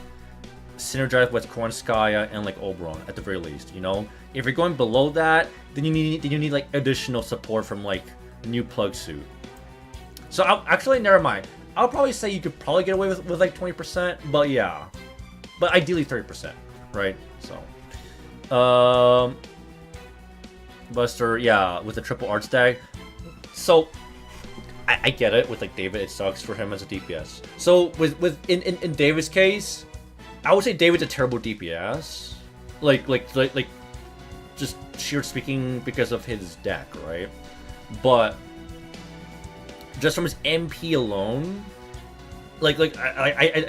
synergize with Koenskaya and like Oberon at the very least, you know. If you're going below that, then you need like additional support from like new plug suit So actually, never mind. I'll probably say you could probably get away with like 20%, but yeah. But ideally 30%, right? So, Buster, yeah, with the triple art stack. So, I get it. With like David, it sucks for him as a DPS. So in David's case, I would say David's a terrible DPS. Like just sheer speaking because of his deck, right? But just from his MP alone, I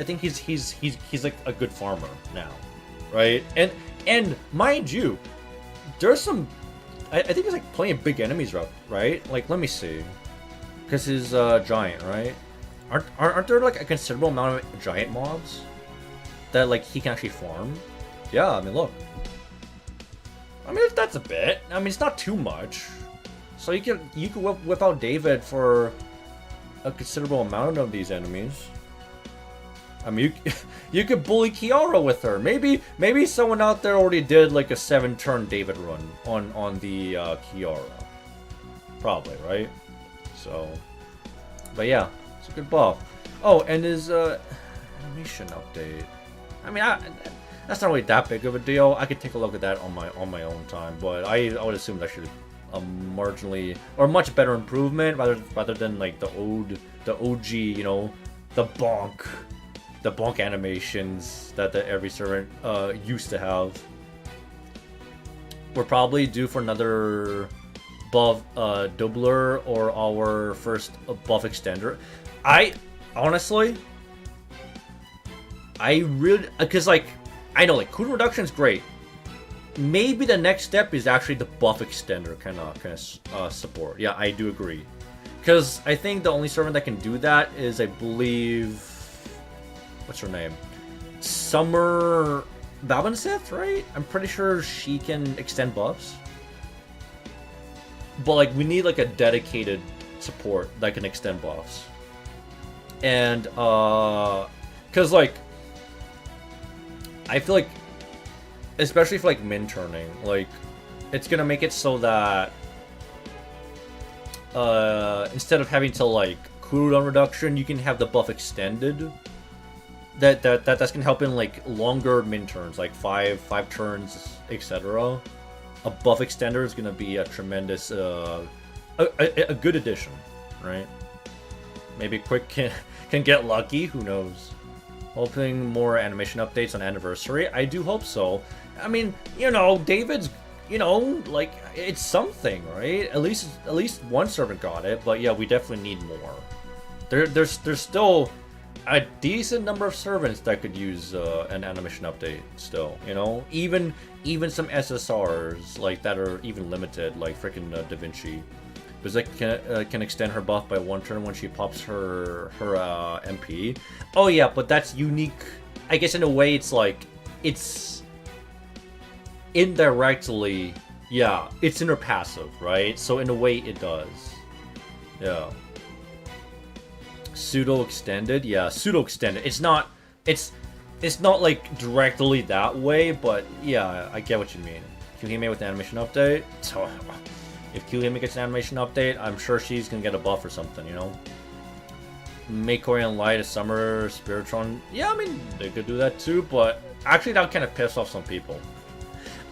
think he's like a good farmer now, right? And mind you, there's some I think he's like playing big enemies, right? Like, let me see, because he's giant, right? Aren't there like a considerable amount of giant mobs that like he can actually farm? Yeah, I mean, look. I mean, that's a bit. I mean, it's not too much. So you can whip out David for a considerable amount of these enemies. I mean, you could bully Kiara with her. Maybe someone out there already did like a 7-turn David run on the Kiara. Probably, right? So, but yeah, it's a good buff. Oh, and his animation update. I mean, that's not really that big of a deal. I could take a look at that on my own time, but I would assume that should a marginally or much better improvement rather than like the OG, you know, the bonk animations that every servant used to have. We're probably due for another buff doubler or our first buff extender. I honestly, because like I know like cooldown reduction is great. Maybe the next step is actually the buff extender kind of support. Yeah, I do agree. Because I think the only servant that can do that is, I believe, what's her name? Summer Babenseth, right? I'm pretty sure she can extend buffs. But like we need like a dedicated support that can extend buffs. And because like I feel like, especially for like min turning, like it's gonna make it so that instead of having to like cooldown reduction, you can have the buff extended. That's gonna help in like longer min turns, like five turns, etc. A buff extender is gonna be a tremendous a good addition, right? Maybe Quick can get lucky, who knows? Hoping more animation updates on Anniversary. I do hope so. I mean, you know, David's, you know, like it's something, right? At least one servant got it, but yeah, we definitely need more. There's still a decent number of servants that could use an animation update still, you know? Even some SSRs like that are even limited, like freaking Da Vinci. Because it can extend her buff by 1 turn when she pops her MP. Oh yeah, but that's unique. I guess in a way it's like, it's indirectly, yeah, it's in her passive, right? So in a way it does. Yeah. Pseudo extended? Yeah, pseudo extended. It's not like directly that way, but yeah, I get what you mean. Kuhime with the animation update? So, if Kuhime gets an animation update, I'm sure she's gonna get a buff or something, you know? Make Korean Light a Summer Spiritron. Yeah, I mean, they could do that too, but actually that would kind of piss off some people.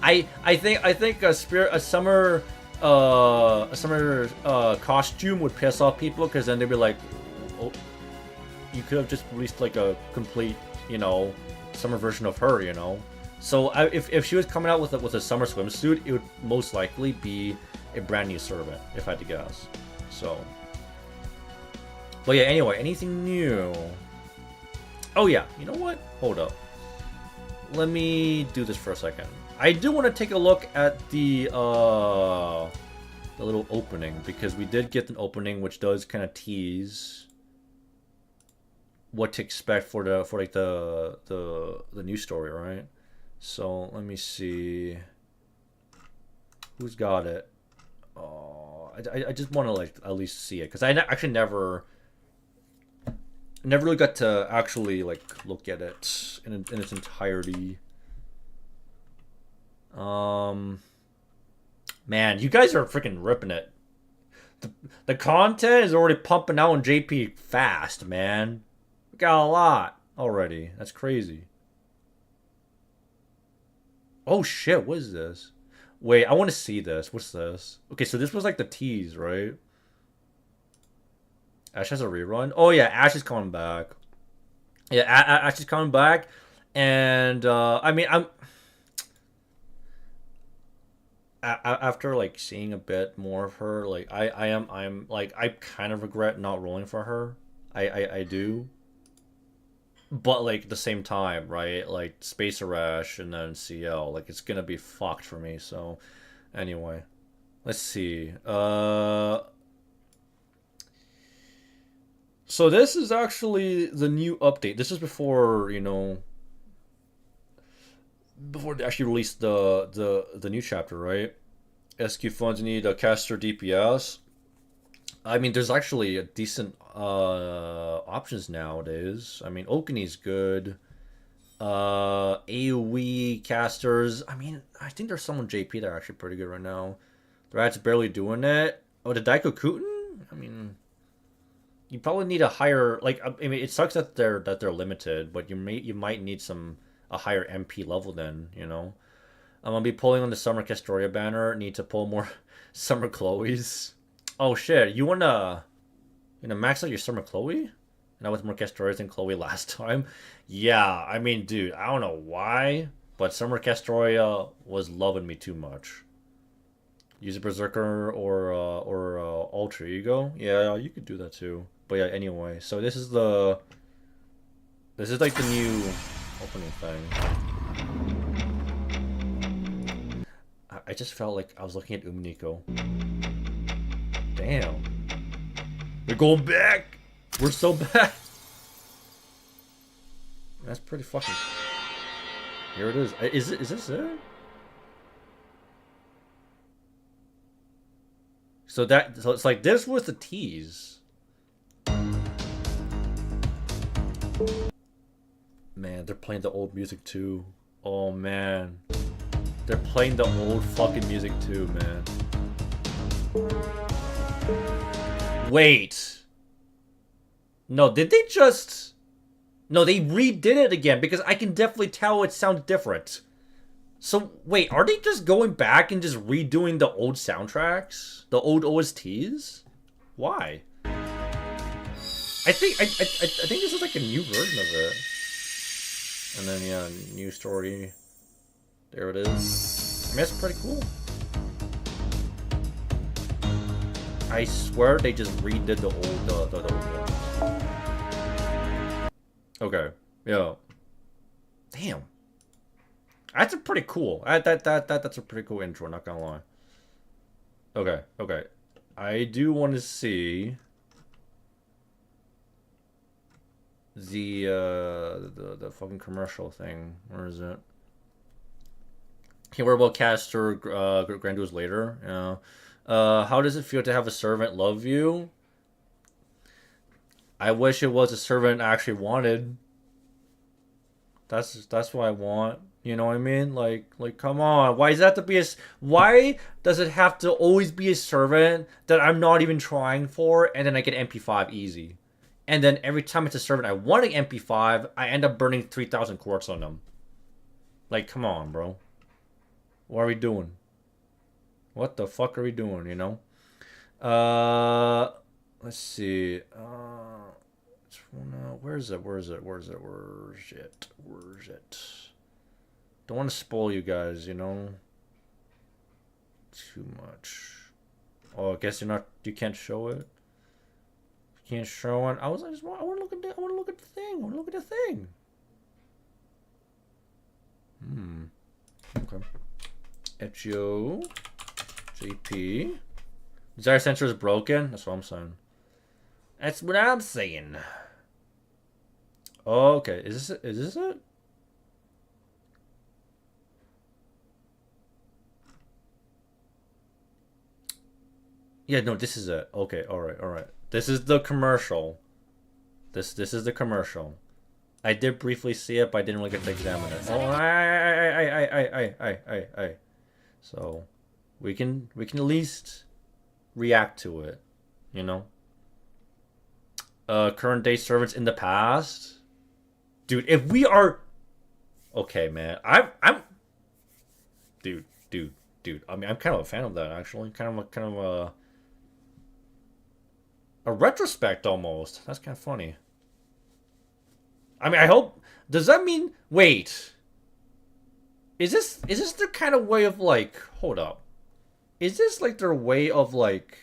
I think a summer costume would piss off people, because then they'd be like, oh, you could have just released like a complete, you know, summer version of her, you know? So if she was coming out with a summer swimsuit, it would most likely be a brand new servant, if I had to guess. So, but yeah, anyway, anything new? Oh yeah, you know what? Hold up. Let me do this for a second. I do want to take a look at the little opening, because we did get an opening which does kind of tease what to expect for the new story, right? So let me see who's got it. Oh, I just want to like at least see it, because I actually never really got to actually like look at it in its entirety. Man, you guys are freaking ripping it. the content is already pumping out on JP fast, man. We got a lot already. That's crazy. Oh shit, what is this? Wait, I want to see this. What's this? Okay, so this was like the tease, right? Ash has a rerun. Oh yeah, Ash is coming back. Yeah, Ash is coming back, and I mean, after like seeing a bit more of her, like I'm like I kind of regret not rolling for her. I do. But like at the same time, right? Like Spacer Rash and then CL, like it's gonna be fucked for me. So anyway, let's see. So this is actually the new update. This is before, before they actually released the new chapter, right? SQ funds need a caster DPS. I mean, there's actually a decent options nowadays. I mean, Okini's good. AoE casters. I mean, I think there's someone JP that are actually pretty good right now. The Rat's barely doing it. Oh, the Daiko Kuten? I mean, you probably need a higher, like, I mean, it sucks that they're limited, but you might need a higher MP level then, you know. I'm gonna be pulling on the Summer Castoria banner. Need to pull more Summer Chloe's. Oh shit, you wanna max out your Summer Chloe? And I was more Castorias than Chloe last time. Yeah, I mean, dude, I don't know why, but Summer Castoria was loving me too much. Use a Berserker or Ultra Ego. Yeah, you could do that too. But yeah, anyway, so this is like the new opening thing. I just felt like I was looking at Umniko. Damn. We're going back! We're so back! That's pretty fucking... Here it is. Is this it? So it's like this was the tease. Man, they're playing the old music too. Oh man. They're playing the old fucking music too, man. Wait. No, did they just... No, they redid it again because I can definitely tell it sounds different. So, wait, are they just going back and just redoing the old soundtracks? The old OSTs? Why? I think this is like a new version of it. And then, yeah, new story. There it is. I mean, that's pretty cool. I swear they just redid the old one. Okay. Yeah. Damn. That's a pretty cool. That's a pretty cool intro, not gonna lie. Okay. I do want to see the fucking commercial thing. Where is it? Okay, what about Caster Grandules later? Yeah. How does it feel to have a servant love you? I wish it was a servant I actually wanted. That's what I want. You know what I mean? Like come on. Why does it have to be why does it have to always be a servant that I'm not even trying for and then I get MP5 easy? And then every time it's a servant I want an MP5, I end up burning 3,000 quartz on them. Like, come on, bro. What are we doing? What the fuck are we doing, you know? Let's see. Where is it? Don't want to spoil you guys, you know? Too much. Oh, I guess you can't show it? You can't show it? I want to look at the thing. Okay. Etchio. JP. Desire sensor is broken? That's what I'm saying. That's what I'm saying. Okay, is this it? Yeah, no, this is it. Okay, alright. This is the commercial. This is the commercial. I did briefly see it, but I didn't really get to examine it. Oh, I. So, we can at least react to it. You know? Current day servants in the past. Dude, if we are... Okay, man. I'm... Dude. I mean, I'm kind of a fan of that, actually. Kind of a retrospect, almost. That's kind of funny. I mean, I hope... Does that mean... Wait. Is this their kind of way of, like... Hold up. Is this, like, their way of, like...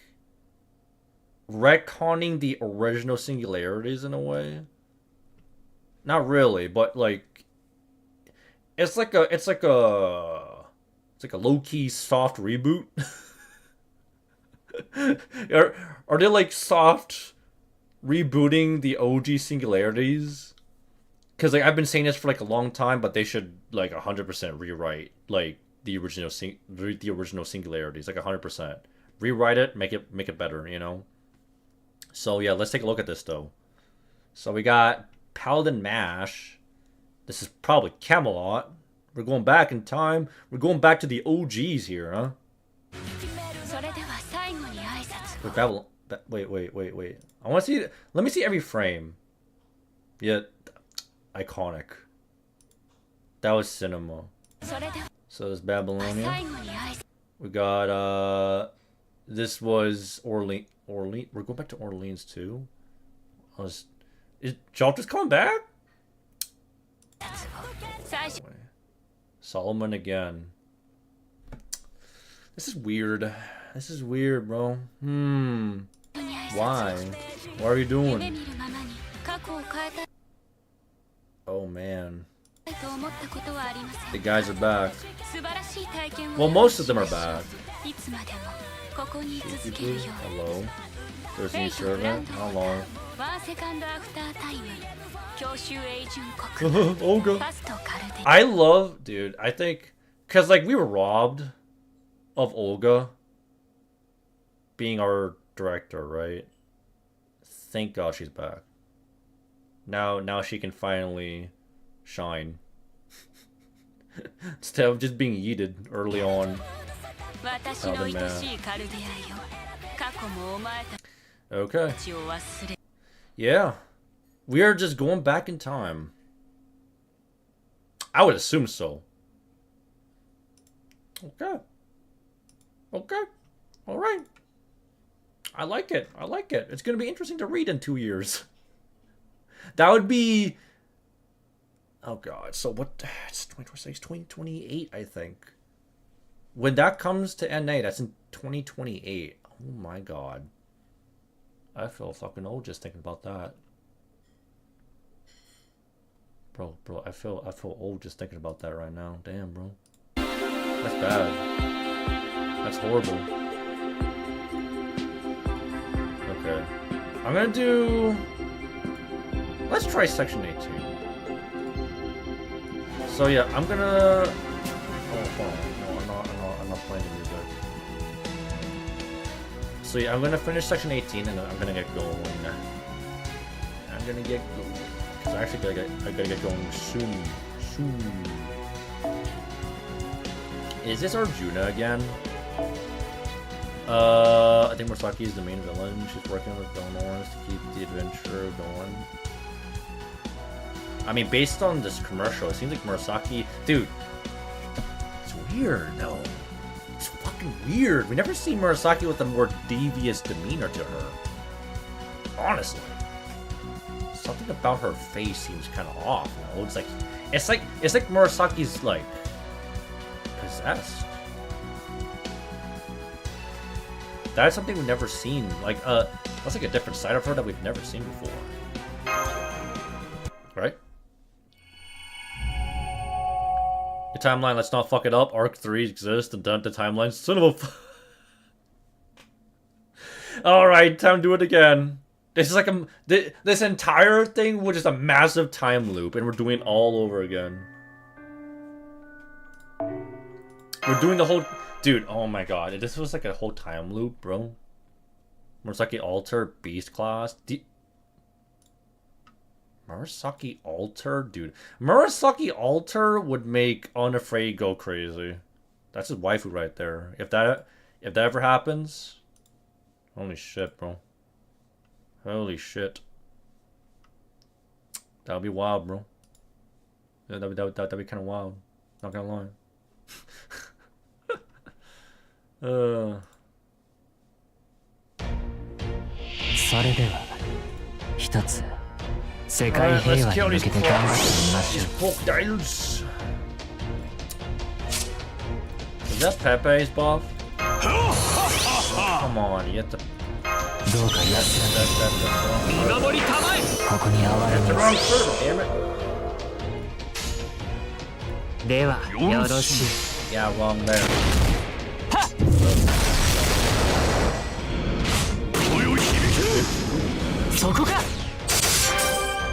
retconning the original singularities in a way? Not really, but, like... It's like a low-key soft reboot. Are they, like, soft rebooting the OG singularities? Because, like, I've been saying this for, like, a long time, but they should, like, 100% rewrite, like, the original singularities, like, 100%. Rewrite it, make it better, you know? So, yeah, let's take a look at this, though. So, we got Paladin Mash. This is probably Camelot. We're going back in time. We're going back to the OGs here, huh? Wait. I want to see... Let me see every frame. Yeah, iconic. That was cinema. So this Babylonia. We got, this was Orleans. We're going back to Orleans, too? Is Jalta's coming back? Solomon again. This is weird. This is weird, bro. Why? What are you doing? Oh, man. The guys are back. Well, most of them are back. Hello. There's a new servant. How long? Olga. I love, dude, I think, because, like, we were robbed of Olga being our director, right? Thank God she's back. Now she can finally shine. Instead of just being yeeted early on. Oh, man. Okay. Yeah. We are just going back in time. I would assume so. Okay. Alright. I like it. It's going to be interesting to read in 2 years. That would be... Oh, God. So what... It's 2026, 2028, I think. When that comes to NA, that's in 2028. Oh, my God. I feel fucking old just thinking about that. Bro, I feel old just thinking about that right now. Damn, bro. That's bad. That's horrible. Okay. I'm gonna do... Let's try section 18. So yeah, I'm gonna... Oh, hold on. No, I'm not playing the music. So yeah, I'm gonna finish section 18 and then I'm gonna get going. Because I actually gotta get going soon. Is this Arjuna again? I think Murasaki is the main villain. She's working with donors to keep the adventure going. I mean, based on this commercial, it seems like Murasaki... Dude, it's weird, though. It's fucking weird. We never see Murasaki with a more devious demeanor to her. Honestly. Something about her face seems kind of off, you know? It's like Murasaki's, like, possessed. That's something we've never seen. Like, that's like a different side of her that we've never seen before. Right? The timeline, let's not fuck it up. Arc 3 exists and done the timeline. Son of a... Alright, time to do it again. This is like this entire thing was just a massive time loop, and we're doing it all over again. We're doing the whole... Dude, oh my god. This was like a whole time loop, bro. Murasaki Alter, Beast Class. Murasaki Alter? Dude. Murasaki Alter would make Unafraid go crazy. That's his waifu right there. If that ever happens... Holy shit, bro. Holy shit. That would be wild, bro. That'd be kind of wild. Not gonna lie. それでは一つ世界平和に向けて頑張ってみましょう。 Is that Pepe's buff? Come on, you have to. どうか安らかに見守りたまえ。ここに哀れみを。 Damn it. ではよろしい。 Yeah, wrong there.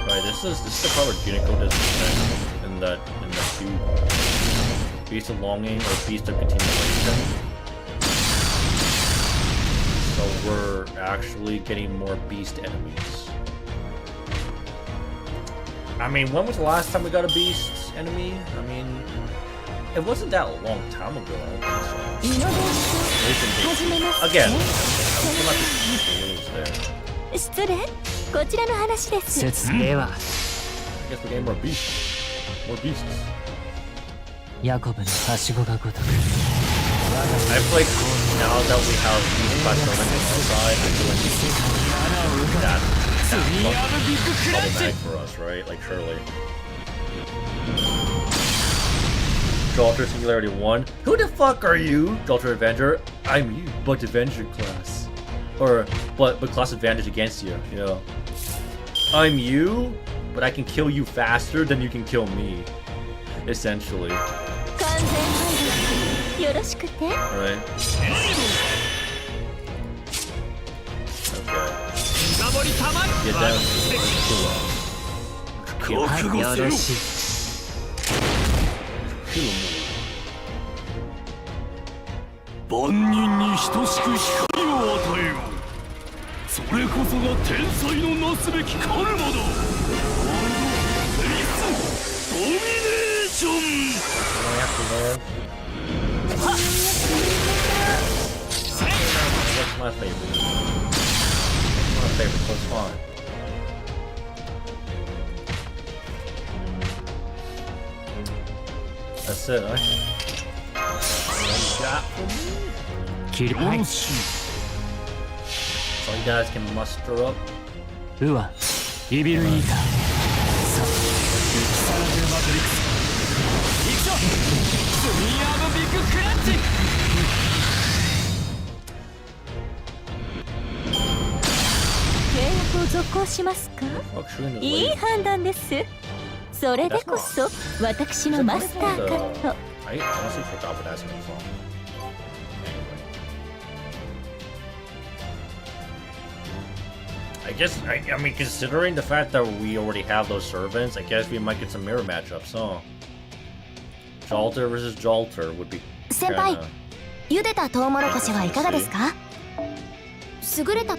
Right, this is the part where Juniko does in that cube. Beast of Longing or Beast of Continuation. So we're actually getting more beast enemies. I mean, when was the last time we got a beast enemy? I mean, it wasn't that long time ago, I don't think so. Again, I'm still not the rules there. 失礼こちらの話です。説明は I guess we're getting more beasts. More beasts. ヤコブのはしごがごとく I feel like now that we have beast platforming outside, I feel like that's problematic for us, right? Like, surely. Jolter Singularity 1. Who the fuck are you? Jolter Avenger. I'm you, but Avenger class. Or, but class advantage against you, you know. I'm you, but I can kill you faster than you can kill me. Essentially. Right? Okay. Get down. Kill him. よろしい。 Kill him. 万人に等しく光を与えよう。それこそが天才のなすべきカルマだ。ワールドフェイスドミネーション。 What's my favorite? What's my favorite? So it's fine. That's it, huh? What you got for me? キルはい。 So you guys can muster up. ウワイビルイーター。さあ。サラジュマトリックス。行くぞ。スミーアームビッグクラッチ。 契約を続行しますか。いい判断です。それでこそ私のマスターかと。 I honestly forgot what that's meant from. I guess, I mean, considering the fact that we already have those servants, I guess we might get some mirror matchups, huh? Jolter versus Jolter would be 先輩、 kinda... 茹でたトウモロコシはいかがですか。優れた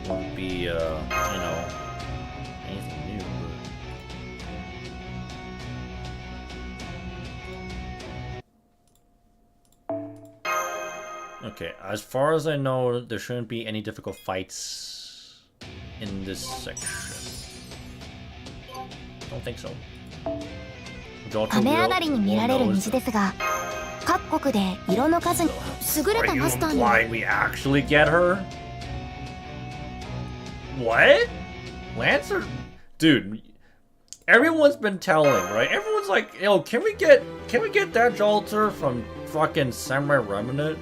Won't be, you know, anything new. Okay, as far as I know, there shouldn't be any difficult fights in this section. Don't think so. 雨上がりに見られる虹ですが、各国で色の数に優れたマスターに。 Why we actually get her? What? Lancer? Dude, everyone's been telling, right? Everyone's like, yo, can we get that Jolter from fucking Samurai Remnant?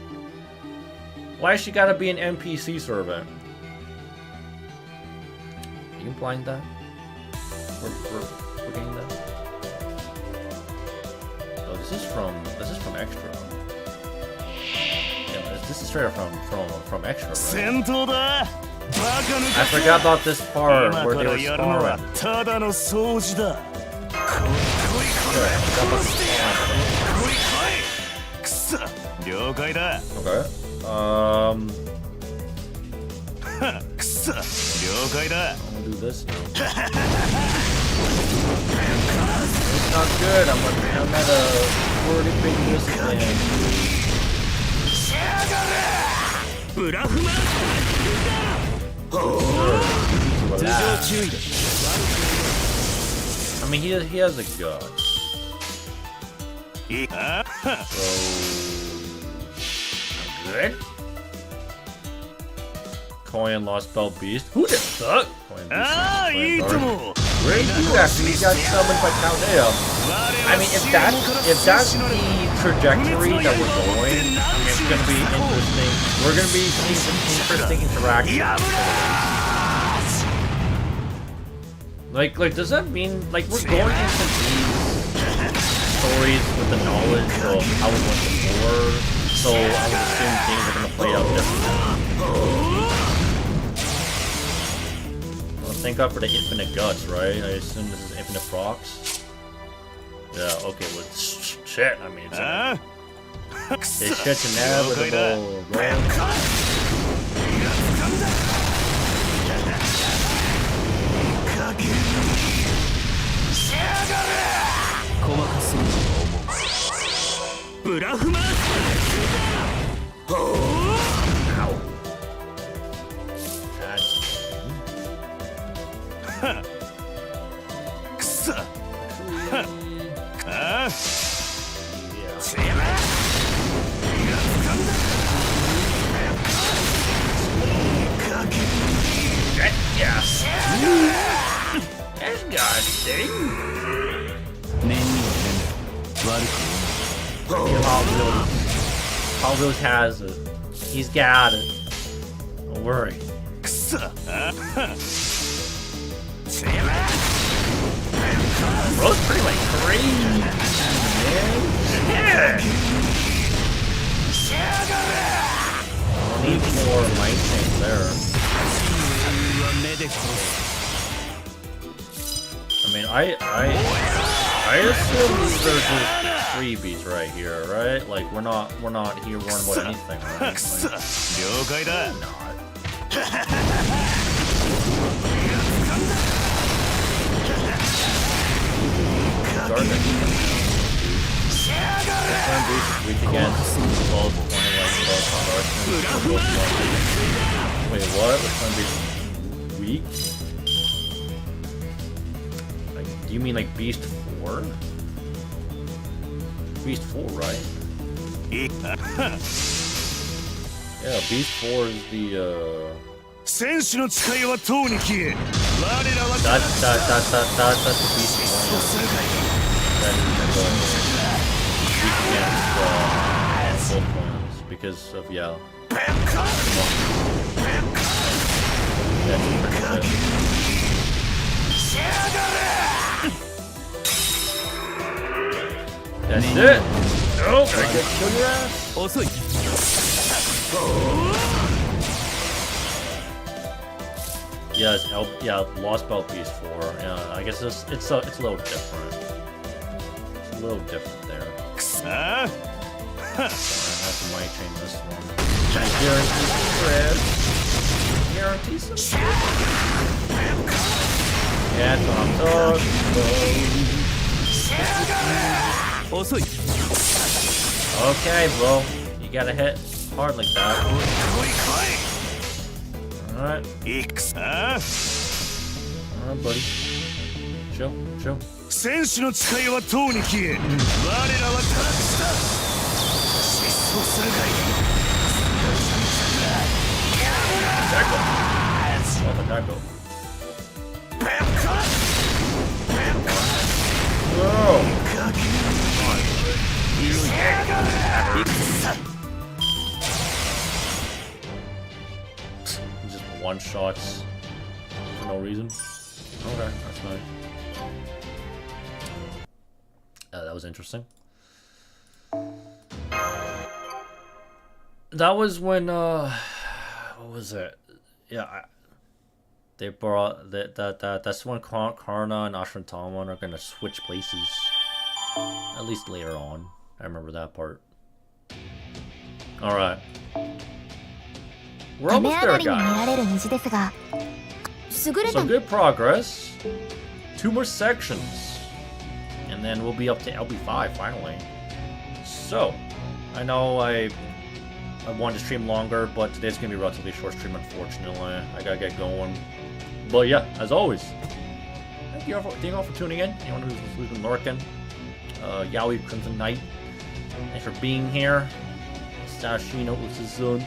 Why she gotta be an NPC servant? Are you implying that? We're getting that? Oh, this is from Extra. Yeah, this is straight up from Extra, right? 戦闘だ。 I forgot about this part where they were sparring. ただの掃除だ。くそ、了解だ。 Okay. くそ、了解だ。 I'm gonna do this now. It's not good. I'm at a 40 big disadvantage. ブラフマン。Relax. I mean, he has a gun. So good. Coin Lostbelt Beast. Who the fuck? Coin Beast. Great, you actually got summoned by Chaldea. I mean, if that's the trajectory that we're going, it's gonna be interesting. We're gonna be seeing some interesting interactions. Like, does that mean like we're going into these stories with the knowledge of how it went before? So I would assume things are gonna play out differently. Well, thank God for the infinite guts, right? I assume this is infinite procs. Yeah. Okay. Well, shit. I mean, this shit's inevitable, bro. Aldos has it. He's got it. Don't worry. Bro's pretty like crazy, man. Yeah. Need more might change there. I mean, I assume these are just freebies right here, right? Like we're not here worrying about anything, right? Like, not. Weak against both 21 Wait, what? Which one be weak? Like, do you mean like Beast 4? Beast 4, right? Yeah, Beast 4 is the that's the Beast 1. That is the both ones because of yeah. That's it. Nope. I get kill your ass. Yeah, Lostbelt Beast 4. Yeah, I guess it's a little different. It's a little different there. I have to might change this one. Guarantee some spread. Guarantee some spread. Yeah, that's what I'm talking about. Okay, bro. You gotta hit hard like that. Alright. Alright, buddy. Chill. Tackle. Whoa! Just one shots for no reason. Okay, that's nice. That was interesting. That was when what was it? Yeah, they brought that's when Karna and Ashrantaman are gonna switch places. At least later on. I remember that part. Alright. We're almost there, guys. So good progress. 2 more sections. And then we'll be up to LB5 finally. So, I know I I wanted to stream longer, but today's gonna be a relatively short stream, unfortunately. I gotta get going. But yeah, as always, thank you all for tuning in. Anyone who's been lurking, Yaoi Crimson Knight, thanks for being here. Sashino Usuzun.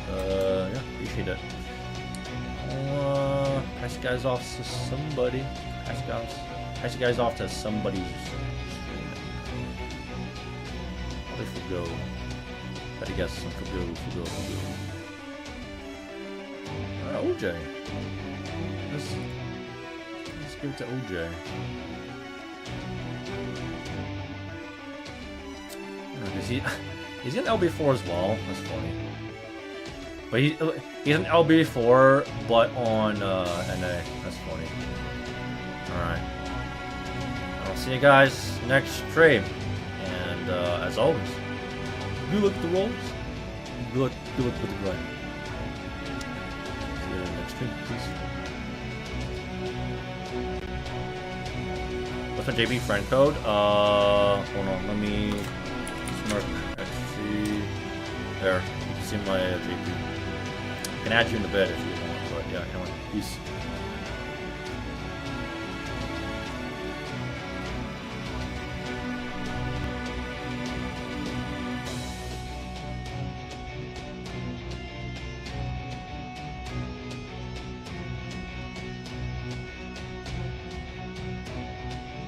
Yeah, appreciate it. Pass you guys off to somebody. Pass you guys off to somebody's stream. Probably Fugo. Better guess some Fugo. OJ. Let's give it to OJ. He's in LB4 as well. That's funny. But he's in LB4, but on NA. That's funny. Alright. I'll see you guys next stream. And as always, good luck with the rolls. Good luck with the grind. See you next stream. Peace. What's my JB friend code? Hold on. Let me mark XG. There. You can see my JB. I can add you in the bed if you want. But yeah, anyway. Peace.